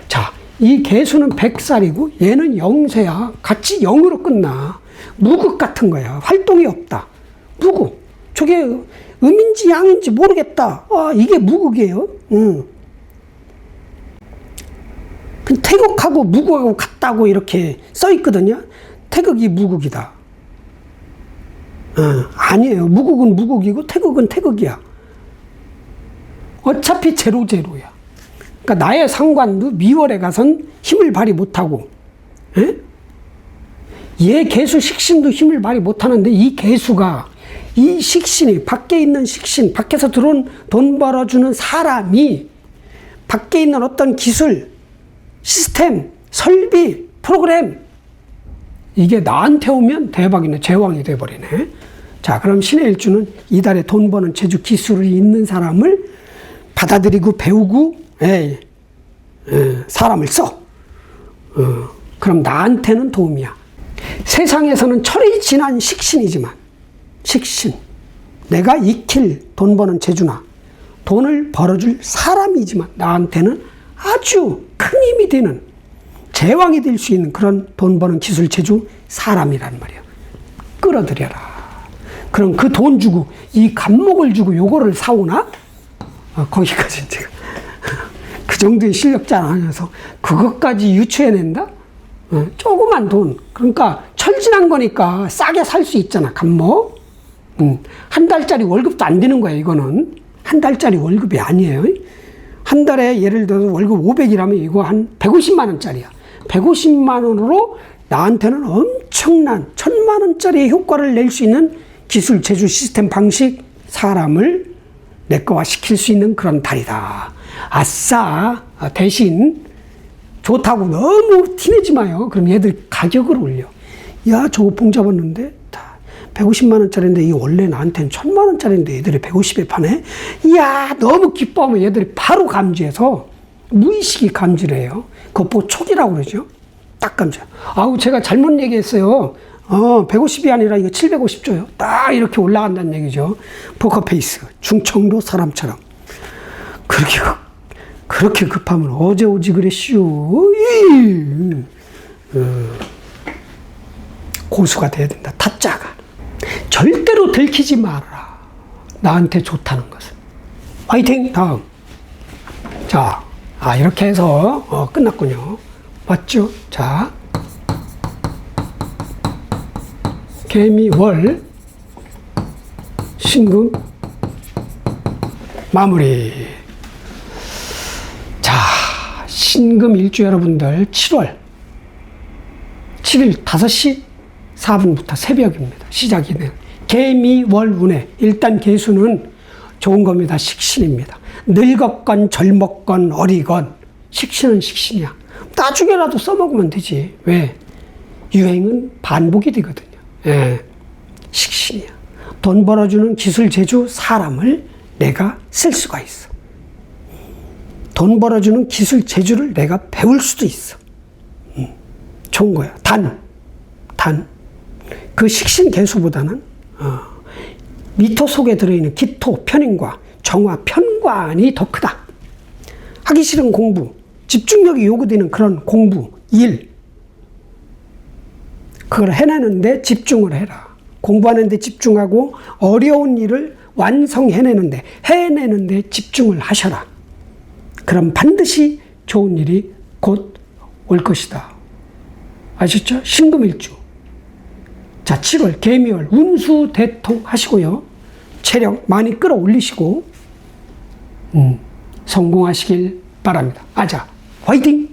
자, 이 개수는 100살이고 얘는 0세야. 같이 0으로 끝나. 무극 같은 거야. 활동이 없다. 무극. 저게 음인지 양인지 모르겠다. 이게 무극이에요. 태극하고 무극하고 같다고 이렇게 써 있거든요. 태극이 무극이다. 아니에요. 무극은 무극이고 태극은 태극이야. 어차피 제로야. 그러니까 나의 상관도 미월에 가선 힘을 발휘 못하고, 얘 개수 식신도 힘을 발휘 못하는데, 이 개수가, 이 식신이, 밖에 있는 식신, 밖에서 들어온 돈 벌어주는 사람이 밖에 있는 어떤 기술, 시스템, 설비, 프로그램, 이게 나한테 오면 대박이네. 제왕이 돼버리네. 자, 그럼 신의 일주는 이달에 돈 버는 재주 기술이 있는 사람을 받아들이고 배우고, 사람을 써. 그럼 나한테는 도움이야. 세상에서는 철이 지난 식신이지만, 식신, 내가 익힐 돈 버는 재주나 돈을 벌어줄 사람이지만 나한테는 아주 큰 힘이 되는, 제왕이 될 수 있는 그런 돈 버는 기술 재주 사람이란 말이야. 끌어들여라. 그럼 그 돈 주고, 이 간목을 주고 요거를 사오나? 거기까지 제가 그 정도의 실력자 아니어서 그것까지 유추해낸다? 조그만 돈. 그러니까 철진한 거니까 싸게 살 수 있잖아. 간목. 한 달짜리 월급도 안 되는 거야. 이거는 한 달짜리 월급이 아니에요. 한 달에 예를 들어서 월급 500이라면 이거 한 150만 원짜리야. 150만 원으로 나한테는 엄청난 1000만 원짜리의 효과를 낼 수 있는 기술, 제주, 시스템, 방식, 사람을 내 거화 시킬 수 있는 그런 달이다. 아싸. 대신 좋다고 너무 티내지 마요. 그럼 얘들 가격을 올려. 야, 저거 봉 잡았는데 150만 원짜리인데 이 원래 나한테는 1000만 원짜리인데 얘들이 150에 파네? 이야, 너무 기뻐하면 얘들이 바로 감지해서 무의식이 감지를 해요. 그거 보촉이라고 그러죠. 딱 감지. 제가 잘못 얘기했어요. 150이 아니라 이거 750 줘요. 딱 이렇게 올라간다는 얘기죠. 포커페이스. 중청도 사람처럼. 그렇게 급하면 어제 오지 그랬슈. 고수가 돼야 된다. 타짜가. 절대로 들키지 말아라. 나한테 좋다는 것은. 화이팅! 다음. 자, 이렇게 해서 끝났군요. 맞죠? 자, 개미, 월, 신금, 마무리. 자, 신금 일주 여러분들 7월 7일 5시 4분부터 새벽입니다. 시작이 돼요. 개미, 월, 운해. 일단 개수는 좋은 겁니다. 식신입니다. 늙었건 젊었건 어리건 식신은 식신이야. 나중에라도 써먹으면 되지. 왜? 유행은 반복이 되거든요. 식신이야. 돈 벌어주는 기술, 재주, 사람을 내가 쓸 수가 있어. 돈 벌어주는 기술, 재주를 내가 배울 수도 있어. 좋은 거야. 단. 그 식신 개수보다는 미토 속에 들어있는 기토, 편인과 정화, 편관이 더 크다. 하기 싫은 공부, 집중력이 요구되는 그런 공부, 일, 그걸 해내는데 집중을 해라. 공부하는데 집중하고 어려운 일을 완성해내는데, 해내는데 집중을 하셔라. 그럼 반드시 좋은 일이 곧 올 것이다. 아셨죠? 신금일주. 자, 7월 개미월 운수대통 하시고요. 체력 많이 끌어올리시고 성공하시길 바랍니다. 아자 화이팅!